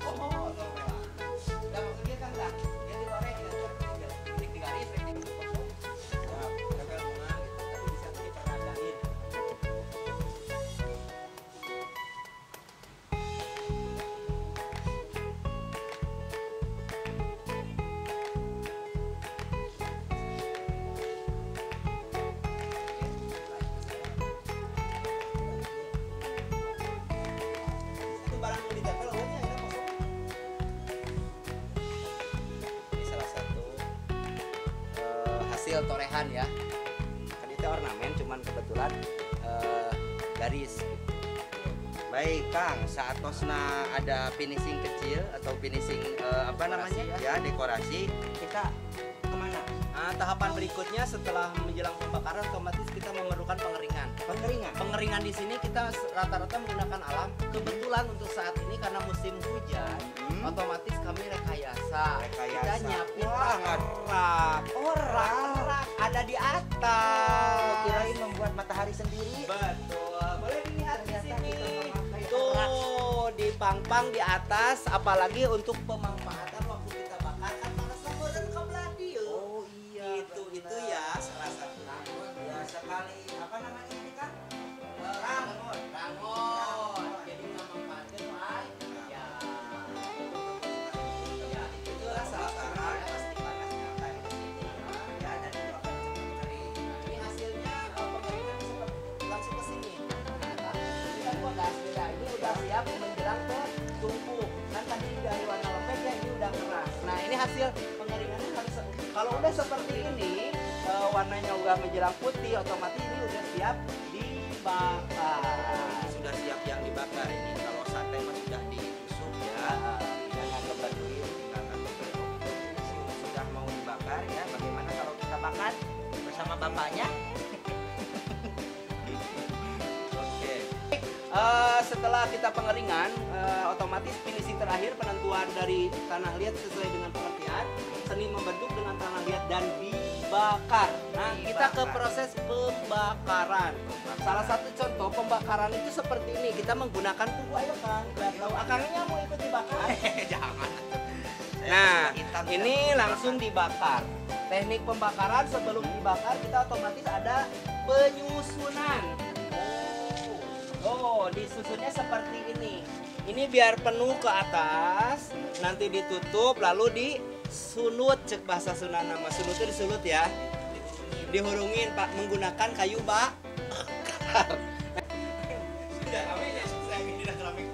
H: Oh, toreh. Nah, maksudnya kan enggak. Dia ditoreh ya. Teknik digaris, teknik dipotong. Tempel bunga gitu. Tapi bisa diperagain. Itu barang yang ditempel awalnya ada kosong. Ini salah satu hasil torehan ya. Kan itu ornamen cuman kebetulan garis.
A: Baik, Kang, saat tosna ada finishing kecil atau finishing apa namanya? Ya, dekorasi. Kita kemana?
H: Nah, tahapan berikutnya setelah menjelang pembakaran otomatis kita memerlukan pengeringan.
A: Pengeringan.
H: Pengeringan di sini kita rata-rata menggunakan alam. Kebetulan untuk saat ini karena musim hujan, otomatis kami rekayasa. Kita nyiapin
A: Wah,
H: rak. Rak ada di atas.
A: Kirain membuat matahari sendiri.
H: Betul. Boleh dilihat di
A: Ternyata
H: sini.
A: kita memakai
H: Tuh, dipang-pang di atas apalagi untuk pemanfaatan waktu kita bakar kan panasnya beureun ka beladi.
A: Oh iya.
H: Itu ya salah satu
A: Ya sekali apa namanya ini, Kang?
H: rangon. Jadi memanfaatkan wae. Ya. Ya, itulah salah satu hal yang pasti panasnya kayak begini. Ya, dan itu akan cepat kering. Ini hasilnya pengeringan seperti langsung ke sini. Nah, ini kan gua gas beda. Ini udah siap menjelang ke tungku. Kan tadi dari warna lembek ya, ini udah keras. Nah, ini hasil pengeringannya harus kalau udah seperti ini warnanya udah menjelang putih, otomatis ini udah siap dibakar.
A: Sudah siap yang dibakar ini. Kalau sate mah sudah ditusuk ya.
H: Jangan kebantuin.
A: Sudah mau dibakar ya. Bagaimana kalau kita bakar bersama bapaknya?
H: Oke. Setelah kita pengeringan, otomatis finishing terakhir penentuan dari tanah liat sesuai dengan pengertian, seni membentuk dengan tanah liat dan dibakar. Nah, kita ke proses pembakaran. Salah satu contoh pembakaran itu seperti ini. Kita menggunakan tungku, ayo Kang. Tahu akangnya mau ikut dibakar?
A: Jangan.
H: Nah, ini langsung dibakar. Teknik pembakaran sebelum dibakar kita otomatis ada penyusunan. Oh, disusunnya seperti ini. Ini biar penuh ke atas, nanti ditutup, lalu disunut, cek bahasa Sunda nama sunut itu disulut ya. Dihurungin Pak menggunakan kayu bakar. Sudah kami ya, saya tidak keramik.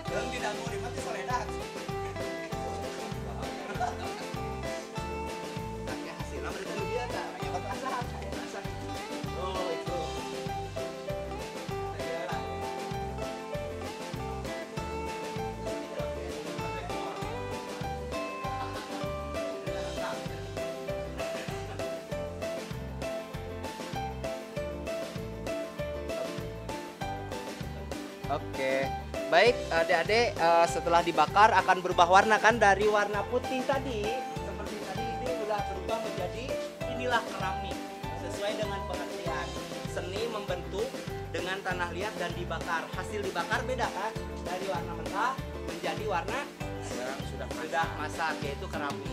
H: Dan tidak mau dimati soledat. Tapi hasilnya berarti dia tak hanya batasan. Oh itu. Oke, baik adik-adik, setelah dibakar akan berubah warna kan dari warna putih tadi. Seperti tadi ini sudah berubah menjadi inilah keramik. Sesuai dengan pengertian, seni membentuk dengan tanah liat dan dibakar. Hasil dibakar beda kan? Dari warna mentah menjadi warna
A: Yang sudah
H: masak, yaitu keramik.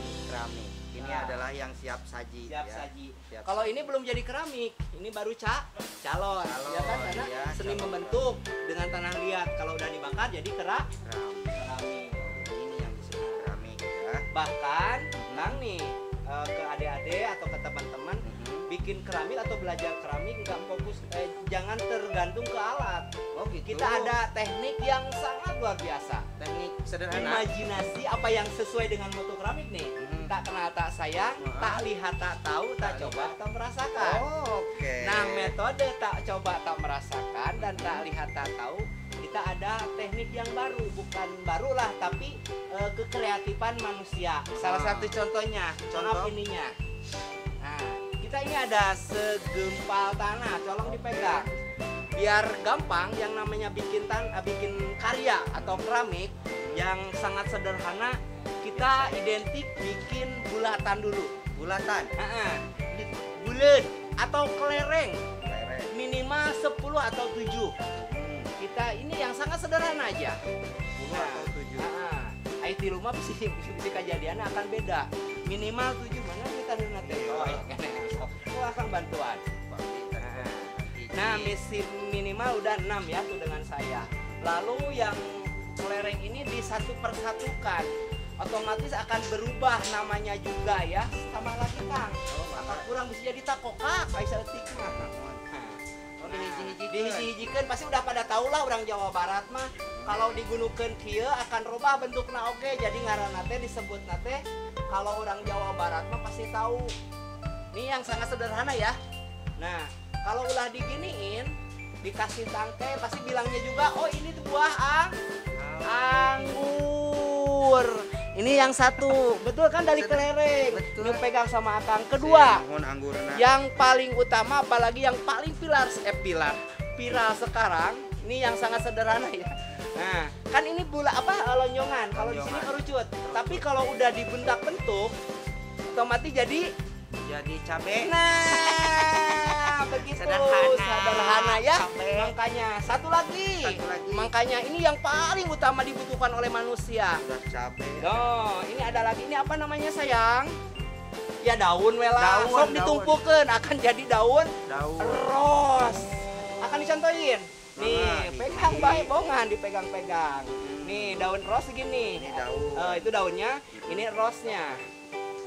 A: Ini adalah yang siap saji.
H: Siap
A: ya.
H: saji.
A: Siap
H: Kalau ini belum jadi keramik, ini baru calon, ya kan? Karena
A: iya,
H: seni
A: calon.
H: membentuk dengan tanah liat. Kalau udah dibakar jadi keramik.
A: Ini yang disebut keramik ya.
H: Bahkan, Bang nih ke adik-adik atau ke teman-teman bikin keramik atau belajar keramik nggak fokus, jangan tergantung ke alat.
A: Oh gitu.
H: Kita ada teknik yang sangat luar biasa.
A: teknik sederhana.
H: Imajinasi apa yang sesuai dengan moto keramik nih. Tak kenal tak sayang, tak lihat tak tahu, tak coba tak merasakan.
A: Oke.
H: Nah, metode tak coba tak merasakan dan tak lihat tak tahu, kita ada teknik yang baru, bukan barulah tapi kekreatifan manusia. Salah satu contohnya, contoh ininya. Nah, kita ini ada segempal tanah, tolong dipegang. Biar gampang, yang namanya bikin karya atau keramik yang sangat sederhana, kita identik bikin bulatan dulu.
A: Bulatan.
H: Bulat atau kelereng. Minimal 10 atau 7. Kita ini yang sangat sederhana aja.
A: 10 atau 7.
H: IT rumah bisa kejadian akan beda. Minimal 7 mana kita nanti. Oh, ya kan. Itu akan bantuan. Nah, minimal udah 6 ya tuh dengan saya. Lalu yang kelereng ini disatu-persatukan. Otomatis akan berubah namanya juga ya. Sama lagi Kang. Akan kurang bisa jadi takokak kayak seetik mah. Dihiji-hijikan pasti udah pada tahu lah orang Jawa Barat mah kalau digunukeun kieu akan rubah bentukna oge, jadi ngaranna teh disebutna teh kalau orang Jawa Barat mah pasti tahu. Ini yang sangat sederhana ya. Nah, kalau ulah diginiin dikasih tangkai pasti bilangnya juga oh ini tuh buah anggur. Ini yang satu, betul kan dari kelereng.
A: Betul.
H: Ini pegang sama Akang. Kedua,
A: Anggurna.
H: yang paling utama apalagi yang paling viral sekarang, ini yang sangat sederhana ya. Nah, kan ini lonjongan. Kalau di sini kerucut. Tapi kalau udah dibentak-bentuk, otomatis jadi
A: cabe.
H: Nah, begitu sederhana ya. Makanya satu lagi. Makanya ini yang paling utama dibutuhkan oleh manusia.
A: Sudah cabe.
H: Oh, ini ada lagi. Ini apa namanya sayang? Ya daun wela. Sok
A: Daun.
H: ditumpukan akan jadi daun ros. Akan dicontohin. Nih, pegang baik bongan dipegang-pegang. Nih daun ros segini.
A: Ini daun.
H: Itu daunnya, ini rosnya.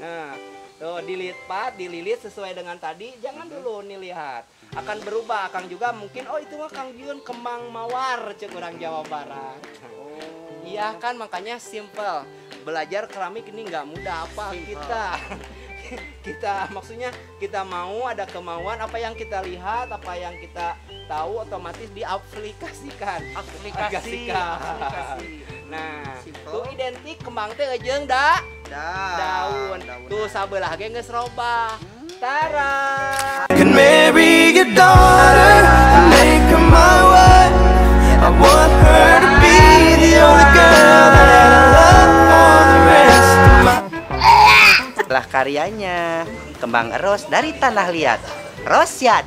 H: Nah, tuh dililit sesuai dengan tadi. Jangan dulu nih lihat. Akan berubah. Akang juga mungkin itu mah Kang Jun kembang mawar cek orang Jawa Barat. Iya kan, makanya simple. Belajar keramik ini nggak mudah apa kita. maksudnya kita mau ada kemauan, apa yang kita lihat, apa yang kita tahu otomatis diaplikasikan.
A: Aplikasi.
H: Nah,
A: Simple.
H: tuh identik kembang teh jeung daun. Tuh sabelah ge geus robah. Tara.
I: Can marry your daughter and make her my wife. I want her to be the only girl that I love for the rest of my
A: Setelah karyanya Kembang Eros dari Tanah Liat, Rosyad.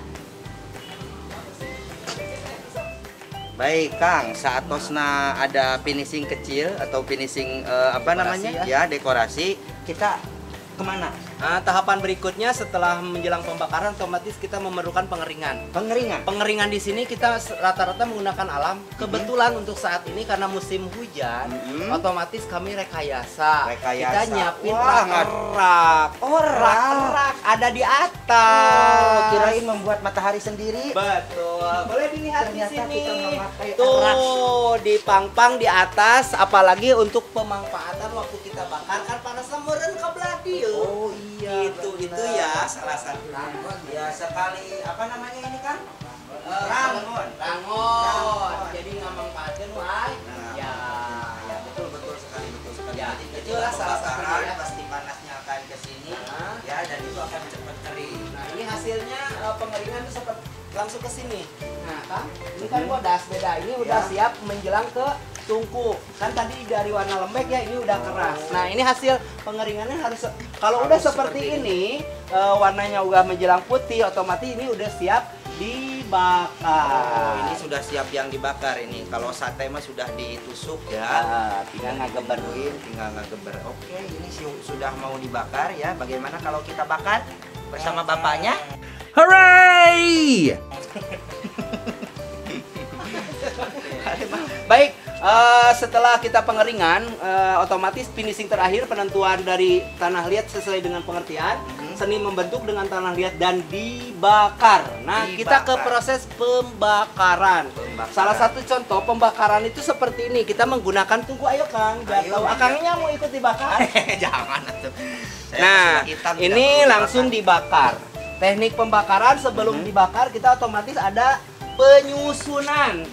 A: Baik Kang, saatosna ada finishing kecil atau finishing apa namanya ya dekorasi, kita kemana?
H: Nah, tahapan berikutnya setelah menjelang pembakaran otomatis kita memerlukan pengeringan. Pengeringan di sini kita rata-rata menggunakan alam. Kebetulan untuk saat ini karena musim hujan, otomatis kami rekayasa. Kita nyiapin rak ada di atas.
A: Oh, kirain membuat matahari sendiri.
H: Betul. Boleh dilihat di
A: Ternyata
H: sini.
A: kita memakai
H: Tuh, dipang-pang di atas, apalagi untuk pemanfaatan waktu kita bakar kan panasnya meureun ka beladi.
A: Oh iya.
H: Itu ya salah satu.
A: Ya sekali apa namanya ini kan?
H: Rangon. Jadi ngamanfaatkeun wae. Ya
A: betul sekali.
H: Ya,
A: Jadi
H: itulah salah satunya ya.
A: pasti panasnya akan ke sini ya, dan itu akan cepat kering.
H: Nah, ini hasilnya pengeringan itu seperti langsung ke sini. Nah, kan ini kan bodas beda. Ini udah siap menjelang ke tungku. Kan tadi dari warna lembek ya, ini udah keras. Nah, ini hasil pengeringannya harus kalau udah seperti ini, warnanya udah menjelang putih, otomatis ini udah siap dibakar.
A: Oh, ini sudah siap yang dibakar ini. Kalau sate mah sudah ditusuk ya.
H: Tinggal ngageberin.
A: Oke, ini sudah mau dibakar ya. Bagaimana kalau kita bakar bersama bapaknya?
H: Hooray! Baik, setelah kita pengeringan, otomatis finishing terakhir penentuan dari tanah liat sesuai dengan pengertian. Seni membentuk dengan tanah liat dan dibakar. Nah, kita ke proses pembakaran. Salah satu contoh pembakaran itu seperti ini. Kita menggunakan tungku. Ayo Kang, biar tahu. Akangnya mau ikut dibakar?
A: Jangan atuh.
H: Nah, ini langsung dibakar. Teknik pembakaran sebelum dibakar kita otomatis ada penyusunan.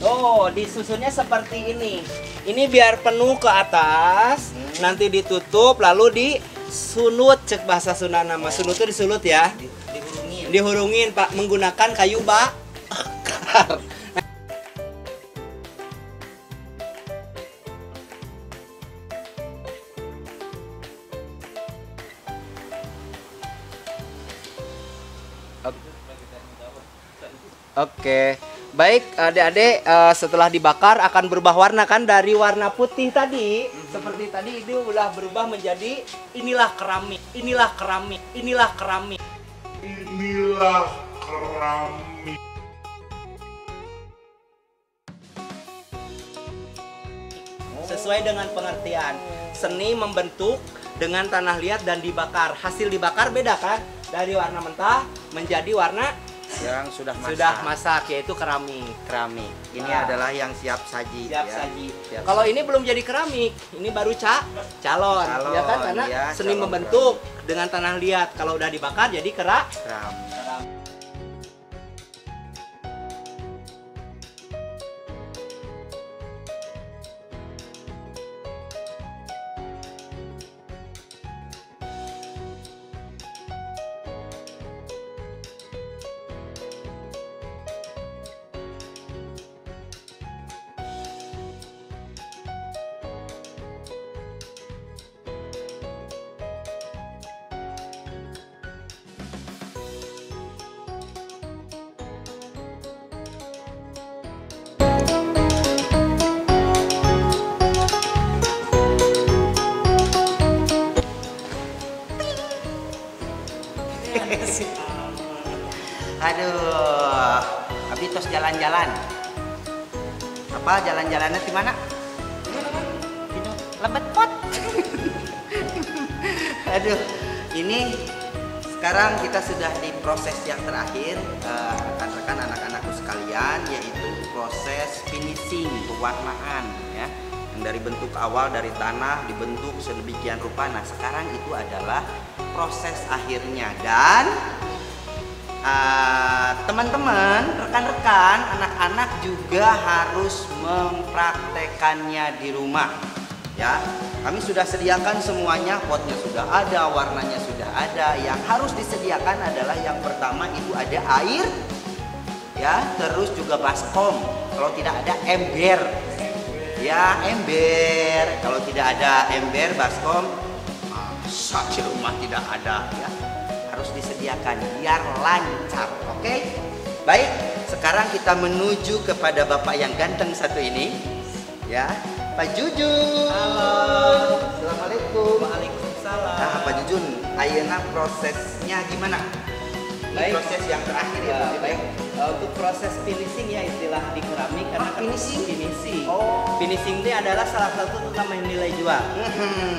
H: Oh, disusunnya seperti ini. Ini biar penuh ke atas, nanti ditutup lalu disunut, cek bahasa Sunda nama. Sunut itu disulut ya. Dihurungin Pak menggunakan kayu bakar. Oke, baik adik-adik, setelah dibakar akan berubah warna kan dari warna putih tadi, seperti tadi itu udah berubah menjadi inilah keramik. Sesuai dengan pengertian, seni membentuk dengan tanah liat dan dibakar. Hasil dibakar beda kan? Dari warna mentah menjadi warna
A: yang sudah
H: masak, yaitu keramik.
A: Ini adalah yang siap saji.
H: Kalau ini belum jadi keramik, ini baru calon. Ya kan, karena seni membentuk dengan tanah liat. Kalau udah dibakar jadi keram.
A: Aduh, abi tos jalan-jalan. Apa jalan-jalannya di mana? Lebet pot. Aduh, ini sekarang kita sudah di proses yang terakhir, rekan-rekan anak-anakku sekalian, yaitu proses finishing pewarnaan ya. Yang dari bentuk awal dari tanah dibentuk sedemikian rupa. Nah, sekarang itu adalah proses akhirnya. Dan teman-teman, rekan-rekan, anak-anak juga harus mempraktekannya di rumah. Ya, kami sudah sediakan semuanya, potnya sudah ada, warnanya sudah ada. Yang harus disediakan adalah yang pertama itu ada air, ya, terus juga baskom. Kalau tidak ada ember, ya ember. Kalau tidak ada ember, baskom, masa di rumah tidak ada, ya. Harus disediakan biar lancar, oke? Baik, sekarang kita menuju kepada bapak yang ganteng satu ini, ya, Pak Jujun.
H: Halo.
A: Assalamualaikum.
H: Waalaikumsalam.
A: Nah, Pak Jujun, ayeuna prosesnya gimana? Ini
H: Baik.
A: proses yang terakhir ya, Pak.
H: Baik. Untuk proses finishing ya istilah di keramik karena
A: finishing?
H: finishing.
A: Oh.
H: Finishing ini adalah salah satu nama nilai jual.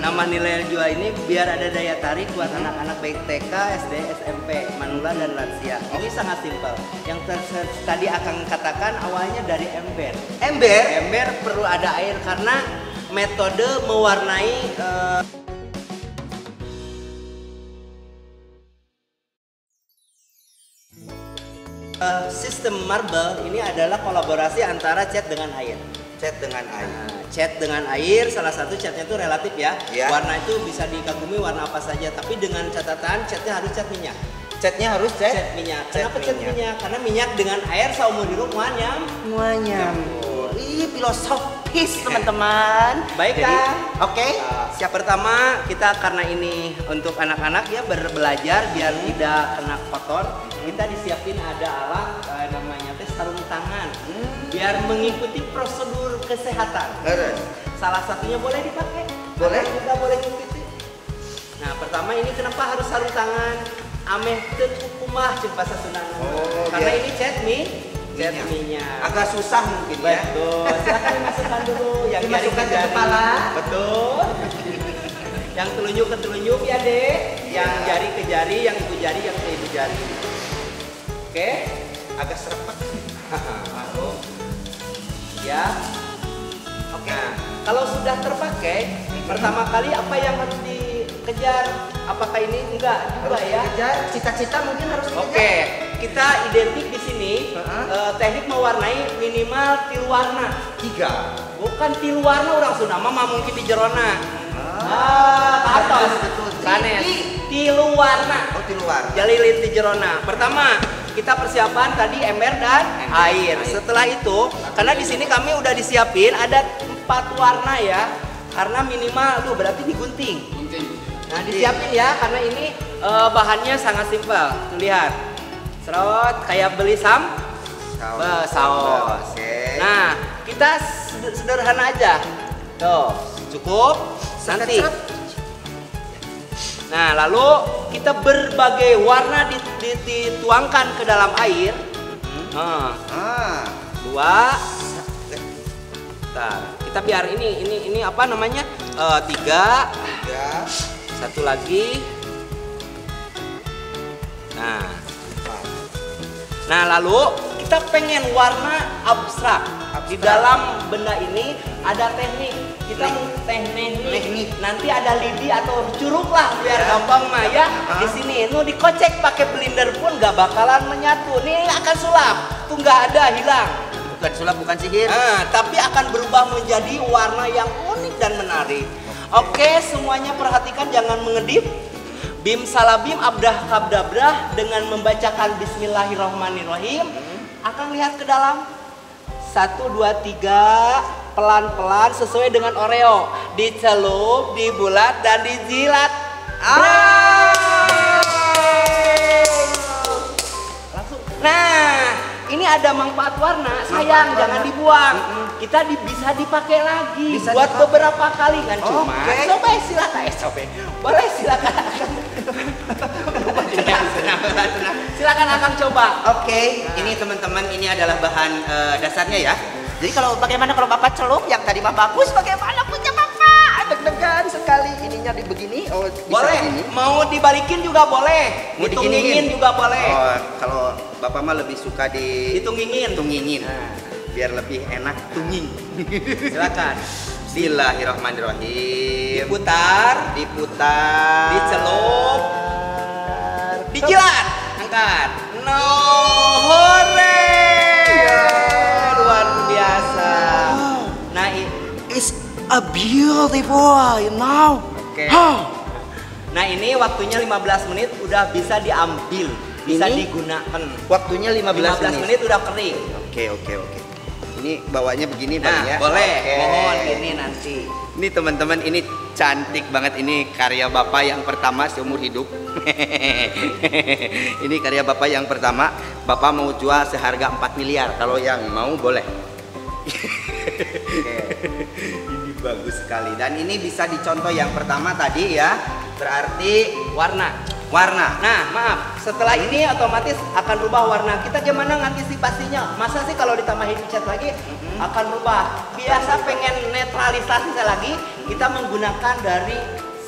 H: Nama nilai jual ini biar ada daya tarik buat anak-anak baik TK, SD, SMP, manula dan lansia. Ini sangat simpel. Yang tadi akan katakan awalnya dari ember.
A: Ember?
H: Ember perlu ada air karena metode mewarnai sistem marble ini adalah kolaborasi antara cat dengan air.
A: Cat dengan air.
H: Cat dengan air, salah satu catnya itu relatif ya.
A: Ya.
H: Warna itu bisa dikagumi warna apa saja, tapi dengan catatan catnya harus cat minyak.
A: Catnya harus
H: Cat minyak. Kenapa cat minyak? Karena minyak dengan air saumur hidup
A: semuanya. Ih, filosofis teman-teman.
H: Baik
A: Jadi,
H: kan?
A: oke.
H: Siap. Pertama kita karena ini untuk anak-anak ya belajar biar tidak kena kotor. Kita disiapin ada alat namanya sarung tangan biar mengikuti prosedur kesehatan. Salah satunya boleh dipakai.
A: Boleh?
H: Kita boleh mengikuti. Nah, pertama ini kenapa harus sarung tangan? Ameh teu kumaha ceuk bahasa Sundana. Karena
A: biar-
H: ini cat minyak.
A: Agak susah mungkin ya.
H: Betul. Silakan dimasukkan dulu yang
A: Dimasukkan ke
H: jari-jari.
A: kepala.
H: Betul. Yang telunjuk ke telunjuk ya, Dek. Yang jari ke jari, yang ibu jari, yang ke ibu jari. Oke,
A: Agak serempet.
H: maklum. Ya. Oke. Nah, kalau sudah terpakai, pertama kali apa yang harus dikejar? Apakah ini enggak juga
A: Harus
H: ya?
A: dikejar. Cita-cita mungkin harus dikejar.
H: Oke, kita identik di sini teknik mewarnai minimal tilu warna.
A: 3.
H: Bukan tilu warna orang Sunda mah mungkin di jerona. Atos.
A: betul.
H: Sanes. Tilu warna.
A: Oh, di luar.
H: Jalilin di jerona. Pertama, kita persiapan tadi ember dan air. Setelah itu, karena di sini kami udah disiapin ada 4 warna ya. Karena minimal berarti digunting. Nah, disiapin ya karena ini bahannya sangat simpel. Tuh lihat. Serot kayak beli saus.
A: Oke.
H: Nah, kita sederhana aja. Tuh, cukup. Nanti. Nah, lalu kita berbagai warna dituangkan ke dalam air. Dua. Bentar. Kita biar ini apa namanya? 3.
A: 3.
H: Satu lagi. Nah, lalu kita pengen warna abstrak. Di dalam benda ini ada teknik. Kita teknik. Nanti ada lidi atau curug lah biar gampang mah ya. Di sini dikocek pakai blender pun gak bakalan menyatu. Nih akan sulap. Tuh nggak ada, hilang.
A: Bukan sulap, bukan sihir.
H: Tapi akan berubah menjadi warna yang unik dan menarik. Oke, semuanya perhatikan jangan mengedip. Bim salabim abdah kabdabrah dengan membacakan bismillahirrahmanirrahim akan lihat ke dalam 1, 2, 3 pelan-pelan sesuai dengan Oreo, dicelup, dibulat dan dijilat. Langsung. Nah, ini ada manfaat warna, sayang jangan dibuang. Kita bisa dipakai lagi buat beberapa kali kan cuma. Coba silakan, boleh silakan. Silakan Akang coba.
A: Oke, ini teman-teman ini adalah bahan dasarnya ya. Jadi bagaimana kalau Bapak celup yang tadi mah bagus, bagaimana punya Bapak? Deg-degan sekali ininya begini. Oh, bisa
H: boleh.
A: begini.
H: Mau dibalikin juga boleh.
A: Mau
H: Ditunggingin juga boleh.
A: Oh, kalau Bapak mah lebih suka
H: ditunggingin.
A: Biar lebih enak tungging.
H: Silakan.
A: Bismillahirrahmanirrahim.
H: Diputar, dicelup, dijilat, angkat. No, hore. Luar biasa. Nah,
A: It's a beautiful, you know.
H: Oke. Nah, ini waktunya 15 menit udah bisa diambil, bisa
A: Ini
H: digunakan.
A: Waktunya 15
H: menit udah kering.
A: Oke. Ini bawanya begini
H: Nah,
A: Bang ya.
H: boleh.
A: Oke.
H: Mohon ini nanti.
A: Ini teman-teman, ini cantik banget, ini karya Bapak yang pertama seumur hidup. Ini karya Bapak yang pertama. Bapak mau jual seharga 4 miliar. Kalau yang mau boleh. Ini bagus sekali. Dan ini bisa dicontoh yang pertama tadi ya. Berarti
H: Warna.
A: warna.
H: Nah, maaf, setelah ini otomatis akan berubah warna. Kita gimana ngantisipasinya? Masa sih kalau ditambahin cat lagi akan berubah? Biasa pengen netralisasi lagi, kita menggunakan dari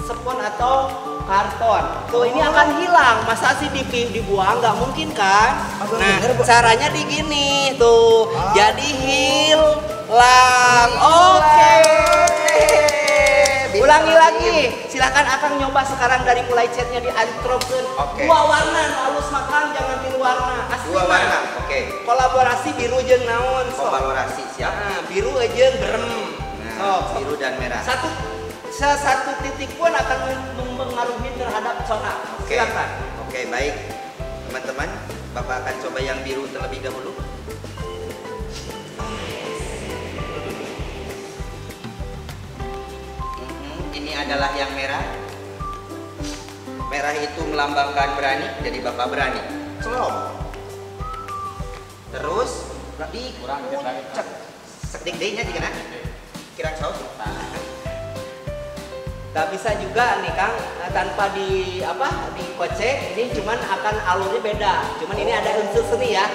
H: spons atau karton. Tuh ini akan hilang. Masa sih dibuang? Nggak mungkin kan? Nah, caranya di gini tuh. Jadi hilang. Oke. Ulangi lagi. Silakan Akang nyoba sekarang dari mulai catnya diantropkan.
A: Oke.
H: Dua warna, halus makang jangan tilu warna. Asli
A: Dua
H: mah.
A: warna. Oke.
H: Kolaborasi biru jeung naon. sok.
A: Kolaborasi siap.
H: Nah, biru jeung berem.
A: Nah, biru dan merah.
H: Satu titik pun akan mempengaruhi terhadap zona.
A: Oke.
H: Silakan.
A: Oke, baik. Teman-teman, Bapak akan coba yang biru terlebih dahulu. Ini adalah yang merah. Merah itu melambangkan berani, jadi Bapak berani. Celop. Terus dikucek. Sekedik deh nya dikena. Kirang saus.
H: Gak bisa juga nih Kang, tanpa dikocek, ini cuman akan alurnya beda. Cuman ini ada unsur seni ya.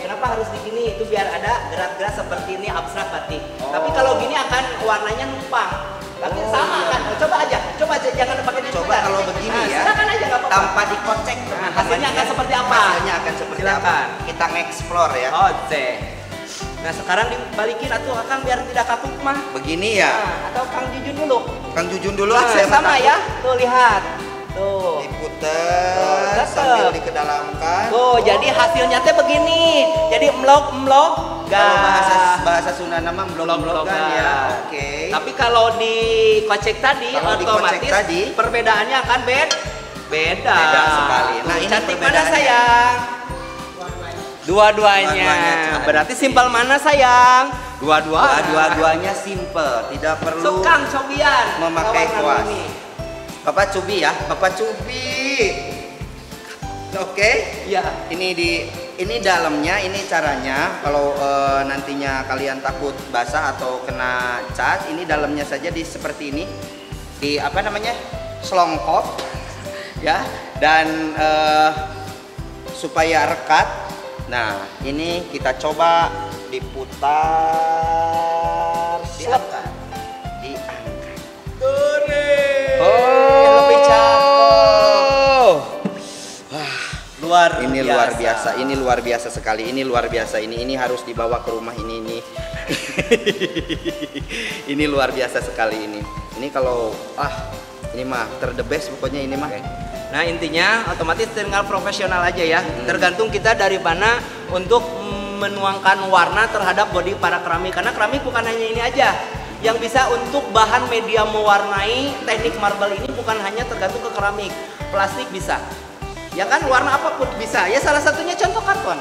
H: Kenapa harus di gini? Itu biar ada gerak-gerak seperti ini abstrak batik. Tapi kalau gini akan warnanya numpang. Tapi sama kan? Coba aja, jangan pakai ini.
A: Coba kalau begini ya.
H: Silakan aja nggak apa-apa.
A: Tanpa dikocek,
H: hasilnya akan seperti apa?
A: Hasilnya akan seperti apa? Kita nge-explore ya.
H: Oke. Nah sekarang dibalikin atuh Akang biar tidak kaku mah.
A: Begini ya.
H: Nah, atau Kang Jujun dulu.
A: Kang Jujun dulu
H: Nah,
A: saya
H: sama
A: takut.
H: ya. Tuh lihat. Tuh.
A: Diputer sambil dikedalamkan.
H: Tuh, jadi hasilnya teh begini. Jadi emlok-emlok.
A: Kalau bahasa Sunda nama blok-blokan ya. Oke.
H: Tapi kalau dikocek tadi
A: Kalau
H: otomatis
A: dikocek tadi,
H: perbedaannya akan beda.
A: Beda sekali. Nah, ini
H: cantik mana
A: perbedaannya.
H: sayang? Dua-duanya.
A: Dua-duanya.
H: Berarti simpel mana sayang?
A: Dua-duanya simple, tidak perlu
H: Sukang cobian
A: memakai
H: warna
A: kuas.
H: ini.
A: Bapak cubi ya, Bapak cubi. Oke.
H: Iya.
A: Ini dalamnya, ini caranya. Kalau nantinya kalian takut basah atau kena cat, ini dalamnya saja seperti ini. Di apa namanya? Selongkop ya. Dan supaya rekat. Nah, ini kita coba diputar, diangkat.
H: Lebih cakep.
A: Ini luar biasa sekali. Ini luar biasa. Ini harus dibawa ke rumah ini. Ini luar biasa sekali ini. Ini kalau ini mah the best pokoknya ini mah.
H: Nah intinya otomatis tinggal profesional aja ya. Tergantung kita dari mana untuk menuangkan warna terhadap body para keramik. Karena keramik bukan hanya ini aja. Yang bisa untuk bahan media mewarnai teknik marble ini bukan hanya tergantung ke keramik. Plastik bisa. Ya kan warna apapun bisa. Ya salah satunya contoh karton.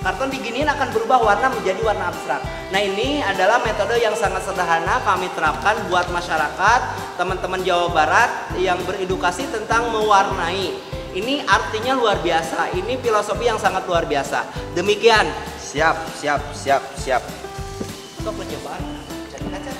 H: Karton diginiin akan berubah warna menjadi warna abstrak. Nah ini adalah metode yang sangat sederhana kami terapkan buat masyarakat, teman-teman Jawa Barat yang beredukasi tentang mewarnai. Ini artinya luar biasa, ini filosofi yang sangat luar biasa. Demikian.
A: Siap.
H: Untuk percobaan, cari kaca.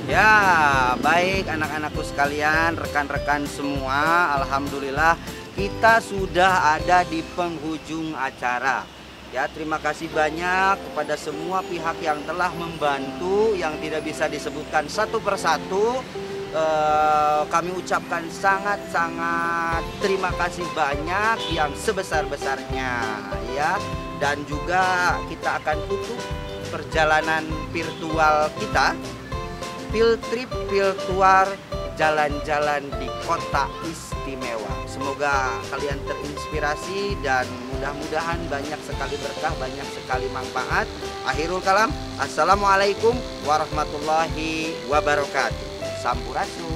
A: Ya, baik anak-anakku sekalian, rekan-rekan semua, alhamdulillah kita sudah ada di penghujung acara. Ya, terima kasih banyak kepada semua pihak yang telah membantu, yang tidak bisa disebutkan satu persatu. Kami ucapkan sangat-sangat terima kasih banyak yang sebesar-besarnya ya. Dan juga kita akan tutup perjalanan virtual kita, field trip virtual jalan-jalan di kota istimewa. Semoga kalian terinspirasi dan mudah-mudahan banyak sekali berkah, banyak sekali manfaat. Akhirul kalam, assalamualaikum warahmatullahi wabarakatuh. Sampurasun.